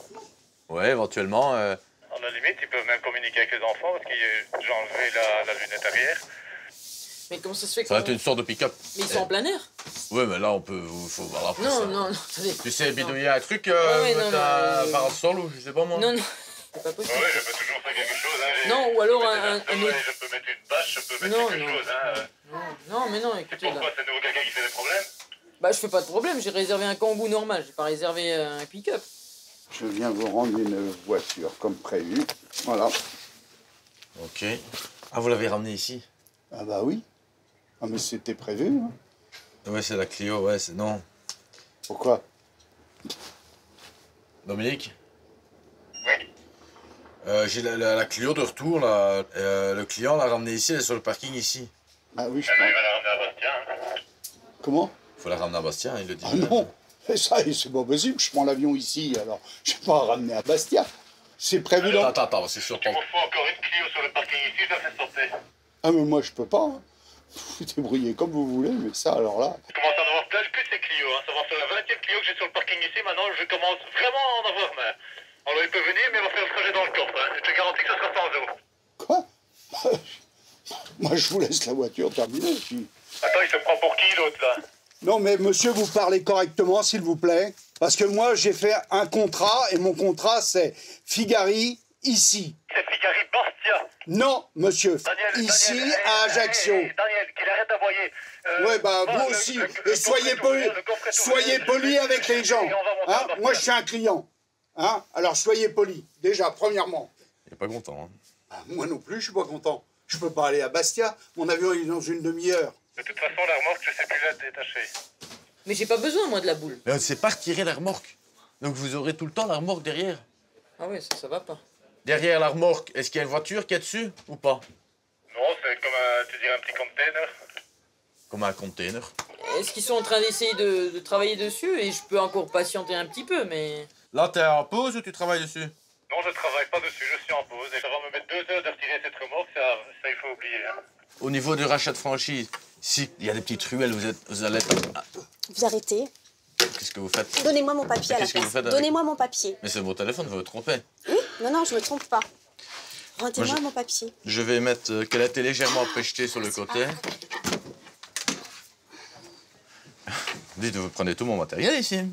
Ouais, éventuellement. À la limite, ils peuvent même communiquer avec les enfants, parce que j'ai enlevé la lunette arrière. Mais comment ça se fait Ça va être une sorte de pick-up. Mais ils sont en plein air. Ouais, mais là, on peut... faut voir après ça. Non, attendez. Tu sais bidouiller un truc, ouais, mettre un parasol ou je sais pas moi. Non, c'est pas possible. Oui, je peux toujours faire quelque chose. Hein. Non, ou alors un autre... Je peux mettre une bâche, je peux mettre quelque chose. Hein. Non, mais non, écoutez... Pourquoi c'est nouveau quelqu'un qui fait des problèmes? Bah, je fais pas de problème, j'ai réservé un Kangoo normal, j'ai pas réservé un pick-up. Je viens vous rendre une voiture comme prévu. Voilà. Ok. Ah, vous l'avez ramené ici? Ah bah oui. Ah mais c'était prévu. Hein. Ouais, c'est la Clio, ouais, c'est... Non. Pourquoi? Dominique? Oui. J'ai la Clio de retour, là. Le client l'a ramenée ici, elle est sur le parking ici. Ah oui, je crois. Il va la ramener à Bastien. Comment? Faut la ramener à Bastien, il le dit. Ah non, ça, c'est pas possible. Je prends l'avion ici, alors je vais pas ramener à Bastia. C'est prévu dans... Attends, c'est sûr. Il me faut encore une Clio sur le parking ici, je la fais sortir. Ah mais moi je peux pas. Hein. Vous débrouillez comme vous voulez, mais ça alors là... Je commence à en avoir plein le cul de ces Clio. Hein. Ça va faire la 20e Clio que j'ai sur le parking ici. Maintenant, je commence vraiment à en avoir marre. Alors il peut venir, mais il va faire le trajet dans le coffre. Hein. Je te garantis que ça sera sans eau. Quoi? Moi je vous laisse la voiture terminée. Puis... Attends, il se prend pour qui l'autre là? Non mais monsieur, vous parlez correctement s'il vous plaît. Parce que moi j'ai fait un contrat et mon contrat c'est Figari ici. C'est Figari Bastia. Non monsieur, ici à Ajaccio. Daniel, qu'il arrête d'envoyer. Ouais bah vous aussi. Et soyez poli avec les gens. Hein? Moi je suis un client. Hein? Alors soyez poli. Déjà, premièrement. Il est pas content. Hein. Bah, moi non plus, je suis pas content. Je peux pas aller à Bastia. Mon avion il est dans une demi-heure. De toute façon, la remorque, je sais plus la détacher. Mais j'ai pas besoin, moi, de la boule. Mais on ne sait pas retirer la remorque. Donc vous aurez tout le temps la remorque derrière. Ah oui, ça va pas. Derrière la remorque, est-ce qu'il y a une voiture qui est dessus ou pas? Non, c'est comme tu dirais un petit container. Comme un container. Est-ce qu'ils sont en train d'essayer de travailler dessus et je peux encore patienter un petit peu, mais... Là, t'es en pause ou tu travailles dessus? Non, je travaille pas dessus, je suis en pause. Et ça va me mettre 2 heures de retirer cette remorque, ça il faut oublier. Hein. Au niveau du rachat de franchise, si il y a des petites ruelles, vous allez... Vous arrêtez. Qu'est-ce que vous faites? Donnez-moi mon papier à la Qu'est-ce que vous place. faites avec... Donnez-moi mon papier. Mais c'est votre téléphone, vous vous trompez. Oui? Non, je me trompe pas. Rendez-moi Moi, mon papier. Je vais mettre qu'elle a été légèrement péchetée sur le côté. Dites, vous prenez tout mon matériel ici.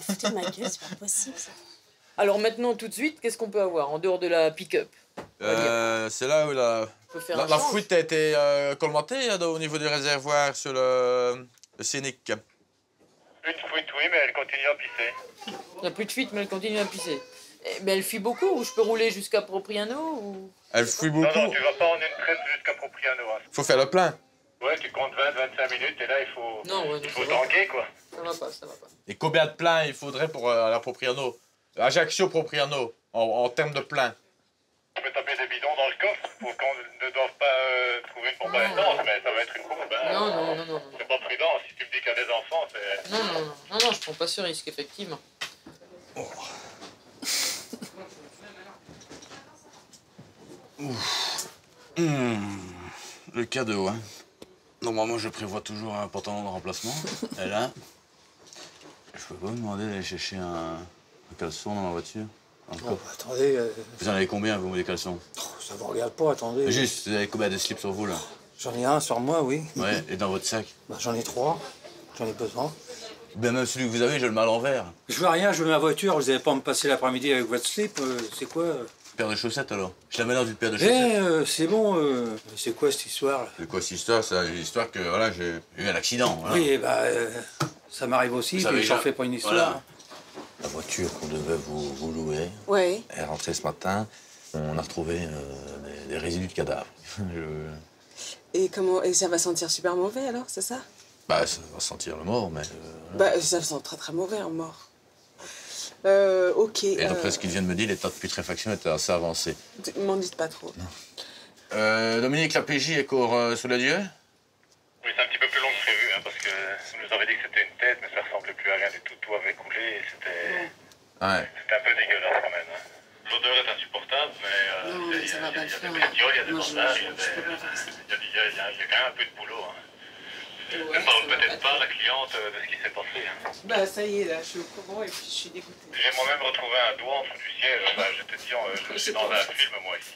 Foutez ma gueule, c'est pas possible ça. Alors maintenant, tout de suite, qu'est-ce qu'on peut avoir en dehors de la pick-up? C'est là où la fuite a été colmatée au niveau du réservoir sur le scénic. Une fuite, oui, mais elle continue à pisser. Il n'y a plus de fuite, mais elle continue à pisser. Mais elle fuit beaucoup ou je peux rouler jusqu'à Propriano ou... Elle fuit beaucoup. Non, tu vas pas en une traite jusqu'à Propriano. Hein. Faut faire le plein. Ouais, tu comptes 20-25 minutes et là, il faut tanguer, quoi. Ça va pas, ça va pas. Et combien de plein il faudrait pour la Propriano? Ajaccio Propriano, en termes de plein. Tu peux taper des bidons dans le coffre pour qu'on ne doive pas trouver une pompe à essence, mais ça va être une bombe. Hein. Non. C'est pas prudent, si tu me dis qu'il y a des enfants, c'est... Non, je prends pas ce risque, effectivement. Oh. Le cadeau, hein. Normalement, je prévois toujours un pantalon de remplacement. Et là, je peux pas vous demander d'aller chercher un caleçon dans ma voiture? Attendez... Vous en avez combien, vous, des caleçons? Ça vous regarde pas, attendez. Juste, vous avez combien de slips sur vous, là? J'en ai un sur moi, oui. Ouais, et dans votre sac? Bah, j'en ai 3. J'en ai besoin. Ben, même celui que vous avez, je le mets à l'envers. Je vois rien, je mets ma voiture. Vous allez pas me passer l'après-midi avec votre slip. C'est quoi Paire de chaussettes, alors? Je la mets dans une paire de chaussettes. C'est bon. C'est quoi cette histoire, là? C'est quoi cette histoire? C'est l'histoire que, voilà, j'ai eu un accident. Voilà. Oui, bah, ça m'arrive aussi, mais j'en fais pas une histoire. Voilà. La voiture qu'on devait vous louer, ouais. Elle est rentrée ce matin. On a retrouvé des résidus de cadavres. Et ça va sentir super mauvais alors, c'est ça? Bah, ça va sentir le mort, mais... Bah, ça sent très très mauvais en mort. Ok. Et d'après ce qu'il vient de me dire, l'état de putréfaction était assez avancé. M'en dites pas trop. Dominique, la PJ est encore sous les yeux? Oui, c'est un petit peu plus long que prévu, hein, parce que on nous avait dit que c'était une tête, mais ça ressemblait plus à rien du tout. Tout avait coulé et c'était... Ouais. C'était un peu dégueulasse quand même. Hein. L'odeur est insupportable, mais il y a des bestioles, il y a des bandages, il y a quand même un peu de boulot. Hein. Ne parle peut-être pas à la cliente de ce qui s'est passé. Hein. Bah ça y est, là, je suis au courant et puis je suis dégoûtée. J'ai moi-même retrouvé un doigt en dessous du siège. Bah, je te dis, je suis dans un film, moi, ici.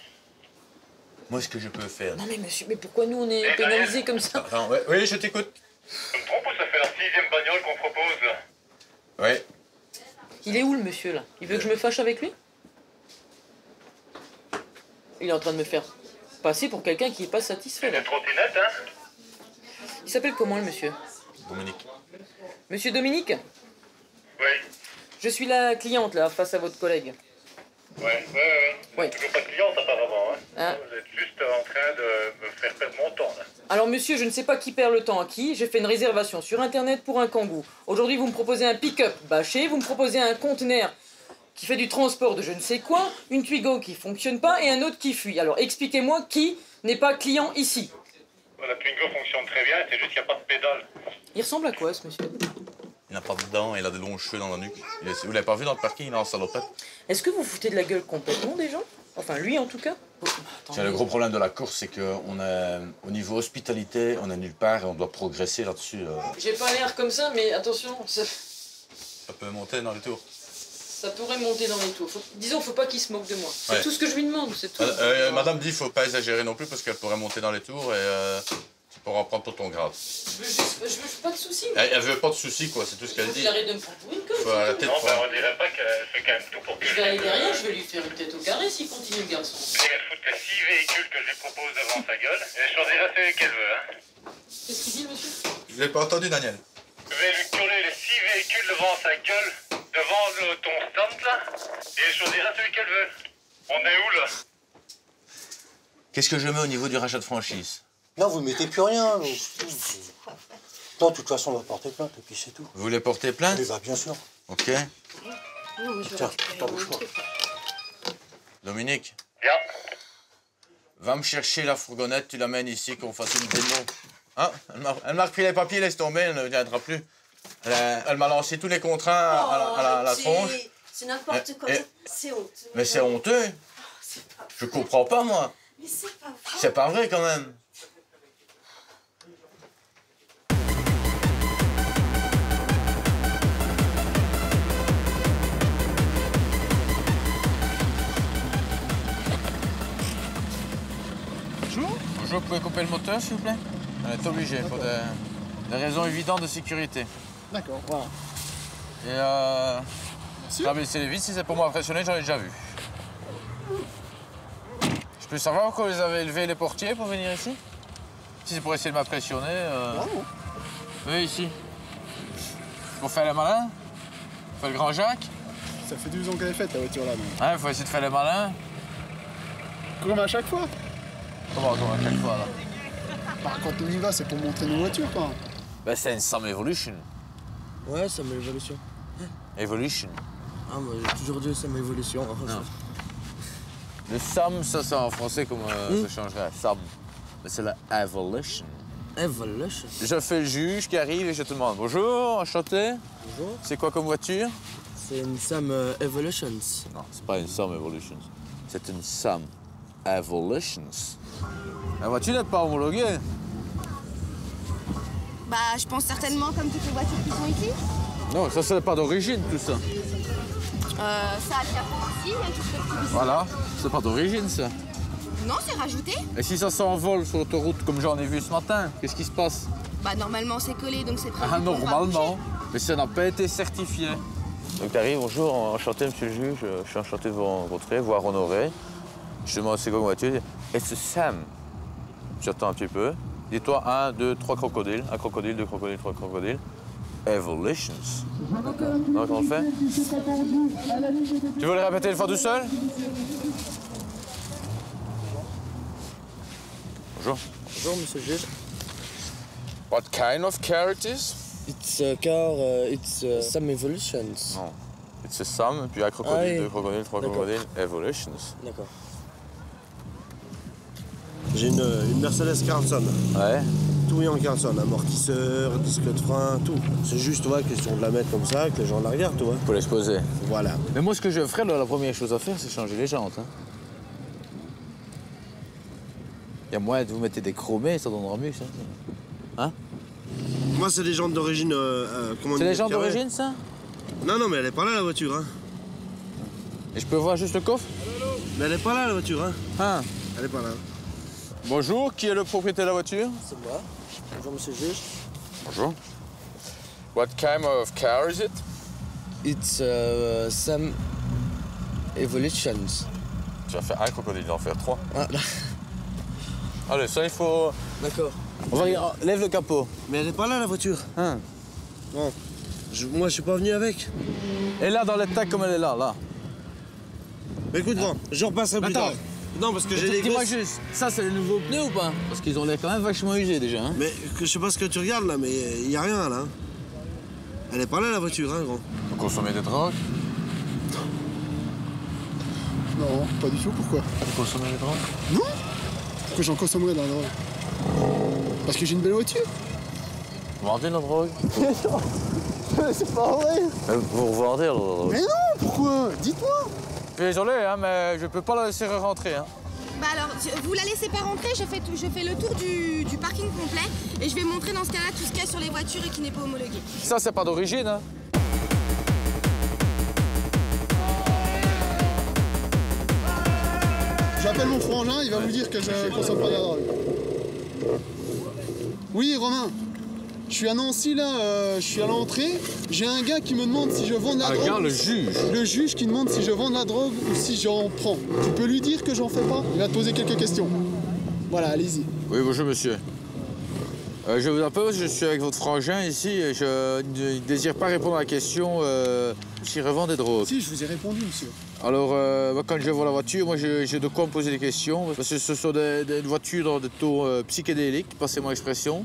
Moi, ce que je peux faire... Non mais monsieur, mais pourquoi nous on est pénalisés comme ça? Attends, oui, je t'écoute. Je me trompe ou ça fait la 6e bagnole qu'on propose, là. Ouais. Il est où, le monsieur, là? Il veut que je me fâche avec lui? Il est en train de me faire passer pour quelqu'un qui est pas satisfait, là. Une trottinette, hein? Il s'appelle comment, le monsieur? Dominique. Monsieur Dominique? Oui. Je suis la cliente, là, face à votre collègue. Ouais. Toujours pas de cliente, apparemment, hein? Vous êtes juste en train de me faire perdre mon temps, là. Alors, monsieur, je ne sais pas qui perd le temps à qui. J'ai fait une réservation sur Internet pour un Kangoo. Aujourd'hui, vous me proposez un pick-up bâché, vous me proposez un conteneur qui fait du transport de je ne sais quoi, une Twigo qui fonctionne pas et un autre qui fuit. Alors, expliquez-moi qui n'est pas client ici. La Twingo fonctionne très bien, c'est juste qu'il n'y a pas de pédale. Il ressemble à quoi, ce monsieur? Il n'a pas de dents, il a des longs cheveux dans la nuque. Vous l'avez pas vu dans le parking, il est en salopette. Est-ce que vous foutez de la gueule complètement des gens? Enfin, lui, en tout cas. Tiens, le gros problème de la course, c'est qu'au niveau hospitalité, on est nulle part et on doit progresser là-dessus. J'ai pas l'air comme ça, mais attention, Ça peut monter dans les tours. ça pourrait monter dans les tours. Disons, faut pas qu'il se moque de moi. C'est Ouais. tout ce que je lui demande, c'est tout. Madame dit qu'il faut pas exagérer non plus parce qu'elle pourrait monter dans les tours et tu pourras prendre pour ton grade. Je veux pas de soucis. Elle veut pas de soucis, quoi, c'est tout ce qu'elle dit. Il arrête de me prendre pour une conne. Faut arrêter de Non, prendre. on dirait pas qu'elle fait quand même tout pour que Je vais aller derrière, je vais lui faire une tête au carré s'il continue, le garçon. Elle fout les 6 véhicules que je lui propose devant sa gueule, et elle choisira celui qu'elle veut, hein. Qu'est-ce qu'il dit, monsieur? Je l'ai pas entendu, Daniel. Je vais lui coller les 6 véhicules devant sa gueule, devant ton stand, là, et elle choisira celui qu'elle veut. On est où, là? Qu'est-ce que je mets au niveau du rachat de franchise? Non, vous mettez plus rien. Non, de toute façon, on va porter plainte et puis c'est tout. Vous voulez porter plainte? Oui, bah, bien sûr. Ok. Tiens, t'en bouge pas. Dominique. Bien. Va me chercher la fourgonnette, tu l'amènes ici, qu'on fasse une démo. Hein? Elle m'a repris les papiers, laisse tomber, elle ne viendra plus. Elle m'a lancé tous les contrats à la tronche. C'est n'importe quoi. C'est honteux. Mais c'est honteux. Je comprends pas, moi. Mais c'est pas vrai. C'est pas vrai, quand même. Bonjour. Bonjour, vous pouvez couper le moteur, s'il vous plaît? On est obligé, pour des raisons évidentes de sécurité. D'accord, voilà. Et rabaisser les vis, si c'est pour m'impressionner, j'en ai déjà vu. Je peux savoir pourquoi vous avez élevé les portiers pour venir ici? Si c'est pour essayer de m'impressionner. Oui, ici. Pour faire les malins? Pour faire le grand Jacques? Ça fait 12 ans qu'elle est faite, la voiture là. Donc. Ouais, faut essayer de faire les malins. Comme à chaque fois. Comment à chaque fois, là? Bah, quand on y va, c'est pour montrer nos voitures, quoi. Ben, c'est une Sam Evolution. Ouais, Sam Evolution. Evolution. Ah, moi j'ai toujours dit Sam Evolution. Non. Le Sam, ça c'est en français, comment ça changerait? Sam. Mais c'est la Evolution. Evolution? Je fais le juge qui arrive et je te demande bonjour, enchanté. Bonjour. C'est quoi comme voiture? C'est une Sam Evolutions. Non, c'est pas une Sam Evolutions. C'est une Sam Evolutions. La voiture n'est pas homologuée. Bah, je pense certainement comme toutes les voitures qui sont ici. Non, ça c'est pas d'origine tout ça. Ça a déjà fait ici, il y a tout ce petit bisou. Voilà, c'est pas d'origine ça. Non, c'est rajouté. Et si ça s'envole sur l'autoroute comme j'en ai vu ce matin, qu'est-ce qui se passe? Bah, normalement c'est collé, donc c'est prévu. Ah, pour pas normalement. bouger. Mais ça n'a pas été certifié. Donc t'arrives, bonjour, enchanté monsieur le juge, je suis enchanté de vous rencontrer, voir honorer. Je te demande c'est quoi comme voiture, et c'est Sam. J'attends un petit peu. Dis-toi 1, 2, 3 crocodiles, un crocodile, 2 crocodiles, 3 crocodiles. Evolutions. Donc on le fait? Tu veux le répéter une fois tout seul? Bonjour. Bonjour, monsieur le juge. What kind of car it is? It's a car, it's Sam Evolutions. Non. It's a Sam, puis un crocodile, oui. 2 crocodiles, 3 D'accord. crocodiles. Evolutions. D'accord. J'ai une Mercedes Carlson. Ouais. Tout est en Carlson, amortisseur, disque de frein, tout. C'est juste, tu vois, question de la mettre comme ça, que les gens la regardent, tu vois. Pour l'exposer. Voilà. Mais moi, ce que je ferais, la première chose à faire, c'est changer les jantes. Hein. Il y a moyen de vous mettre des chromés, ça donnera mieux, ça. Hein? Moi, c'est des jantes d'origine. Comment C'est dire, des jantes carrées. d'origine, ça? Non, non, mais elle est pas là, la voiture, hein. Et je peux voir juste le coffre? Mais elle est pas là, la voiture, hein. Ah. Elle est pas là. Bonjour, qui est le propriétaire de la voiture? C'est moi. Bonjour, monsieur le juge. Bonjour. What kind of car is it? It's some evolutions. Tu vas faire un crocodile, il va en faire 3. Ah, allez, ça il faut... D'accord. On va lève le capot. Mais elle est pas là la voiture. Hein? Non. Moi je suis pas venu avec. Et là dans l'état comme elle est là. Mais écoute grand, je repasserai plus tard. Non parce que j'ai des Dis-moi gosses. juste, ça c'est les nouveaux pneus ou pas? Parce qu'ils ont l'air quand même vachement usés déjà. Hein? Mais je sais pas ce que tu regardes là, mais il y a rien là. Elle est pas là la voiture, hein grand. Vous consommez des drogues? Non, pas du tout, pourquoi? Vous consommez des drogues? Non. Pourquoi j'en consommerais de la drogue? Parce que j'ai une belle voiture. Vous vendez la drogue? C'est pas vrai. Vous vendez la drogue? Mais non, pourquoi? Dites-moi. Désolé, hein, mais je peux pas la laisser rentrer. Hein. Bah alors, vous la laissez pas rentrer, je fais le tour du parking complet et je vais montrer dans ce cas-là tout ce qu'il y a sur les voitures et qui n'est pas homologué. Ça, c'est pas d'origine. Hein. J'appelle mon frangin, il va vous dire que je consomme pas de la drogue. Oui, Romain. Je suis à Nancy, là, je suis à l'entrée. J'ai un gars qui me demande si je vends de la drogue. Regarde le juge. Le juge qui demande si je vends de la drogue ou si j'en prends. Tu peux lui dire que j'en fais pas? Il va te poser quelques questions. Voilà, allez-y. Oui, bonjour monsieur. Je vous appelle, je suis avec votre frangin ici et je ne désire pas répondre à la question s'il revend des drogues. Si, je vous ai répondu, monsieur. Alors, quand je vois la voiture, moi j'ai de quoi me poser des questions. Parce que ce sont des voitures dans des taux psychédéliques, passez-moi l'expression.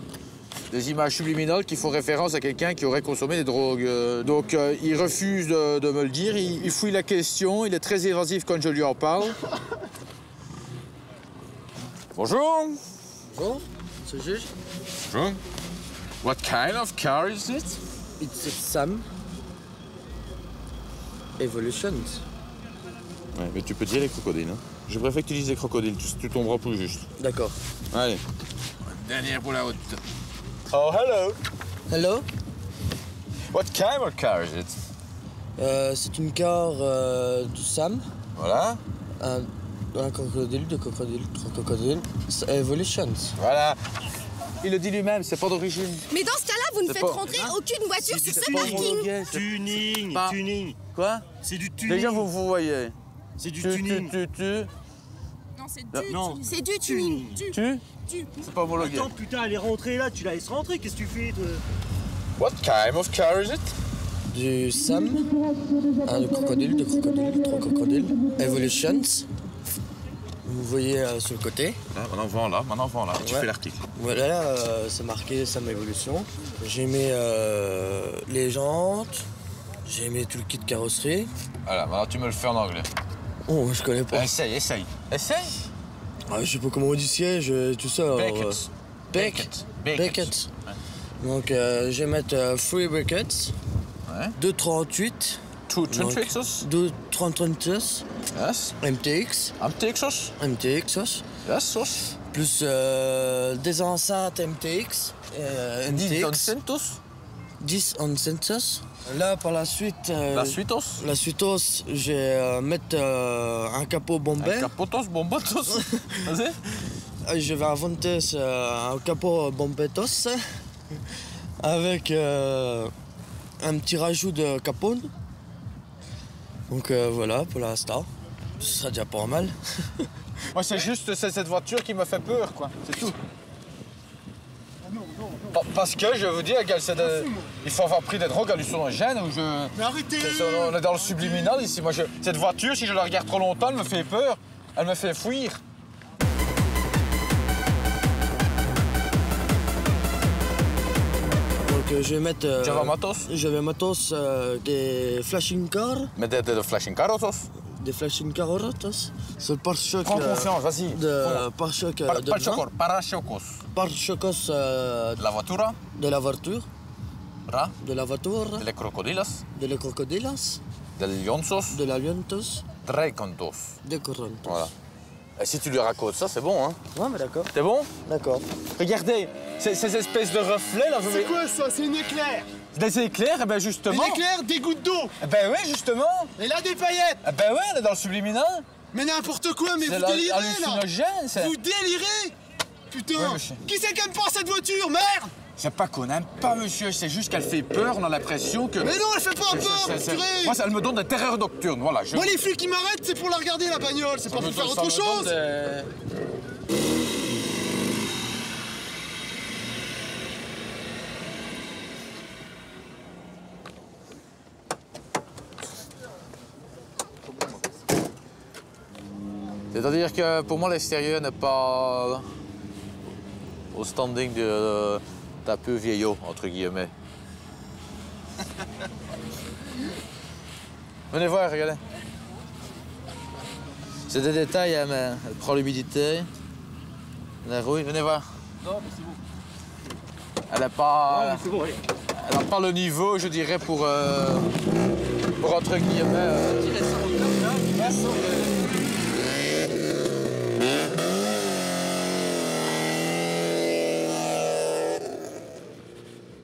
Des images subliminales qui font référence à quelqu'un qui aurait consommé des drogues. Donc, il refuse de me le dire, il fouille la question, il est très évasif quand je lui en parle. Bonjour. Bonjour, c'est le juge. Bonjour. What kind of car is it? It's some evolutions. Ouais, mais tu peux dire les crocodiles. Hein. Je préfère que tu dises les crocodiles, tu tomberas plus juste. D'accord. Allez. Dernière pour la route. Oh, hello. Hello. What kind of car is it? C'est une car du Sam. Voilà. Un crocodile, deux crocodiles, trois crocodiles. Evolutions. Voilà. Il le dit lui-même, c'est pas d'origine. Mais dans ce cas-là, vous ne faites rentrer aucune voiture sur ce parking. Tuning, tuning. Quoi? C'est du tuning. Déjà, vous voyez. C'est du tuning. Non, c'est du tuning. C'est du tuning. C'est pas homologué. Attends, putain, elle est rentrée là, tu la laisses rentrer, qu'est-ce que tu fais, toi? What kind of car is it? Du Sam. Un crocodile, deux crocodiles, trois crocodiles. Evolutions. Vous voyez sur le côté. Ah, maintenant vends là, tu fais l'article. Voilà, c'est marqué Sam Evolution. J'ai mis les jantes, j'ai mis tout le kit carrosserie. Voilà, maintenant tu me le fais en anglais. Oh, je connais pas. Essaye. Ah, je sais pas comment on dit siège, tout ça. Beckett. Beckett. Donc, je vais mettre 3 buckets. Ouais. 2,38. 2,38? 2,38. Yes. MTX. MTX. Yes. Plus des enceintes MTX. 10 centos. 10 enceintes. Là, par la suite... La suitos, je vais mettre un capot bombé. Un capotos, bombotos. Vas-y. Je vais inventer un capot bombetos avec un petit rajout de capone. Donc voilà, pour l'instant. Ce sera déjà pas mal. Moi, c'est juste cette voiture qui me fait peur, quoi. C'est tout. Parce que je veux dire il faut avoir pris des drogues hallucinogènes ou je. Mais arrêtez! On est dans le subliminal ici. Moi, cette voiture, si je la regarde trop longtemps, elle me fait peur. Elle me fait fuir. Donc je vais mettre. Je vais matos des flashing cars. Mais des flashing carotos. Des flashing carotos. C'est le pare-choc. Prends confiance, vas-y. Pare-choc de Parachocos. De la voiture. De la voiture. De la voiture. De les crocodilas. De les crocodilas. De lionsos. De la liontos. Trecontos. De corontos. Voilà. Et si tu lui racontes ça, c'est bon, hein? Ouais, mais d'accord. C'est bon? D'accord. Regardez, ces espèces de reflets là. C'est quoi ça? C'est une éclair! Des éclairs, eh ben justement. Une éclair, des gouttes d'eau! Eh ben oui, justement. Et là, des paillettes! Eh ben oui, on est dans le subliminal. Mais n'importe quoi, mais vous délirez là! Vous délirez! Putain! Qui c'est qui aime pas cette voiture, merde? C'est pas qu'on n'aime pas, monsieur, c'est juste qu'elle fait peur, on a l'impression que... Mais non, elle fait pas peur, purée. Moi, elle me donne des terreurs nocturnes, voilà. Moi, les flics qui m'arrêtent, c'est pour la regarder, la bagnole, c'est pas pour faire autre chose. C'est-à-dire que pour moi, l'extérieur n'est pas au standing d'un peu vieillot, entre guillemets. Venez voir, regardez. C'est des détails, hein, mais elle prend l'humidité, la rouille. Venez voir. Non, mais c'est bon. Elle n'a pas... Non, mais c'est bon, allez. Elle n'a pas le niveau, je dirais, pour entre guillemets...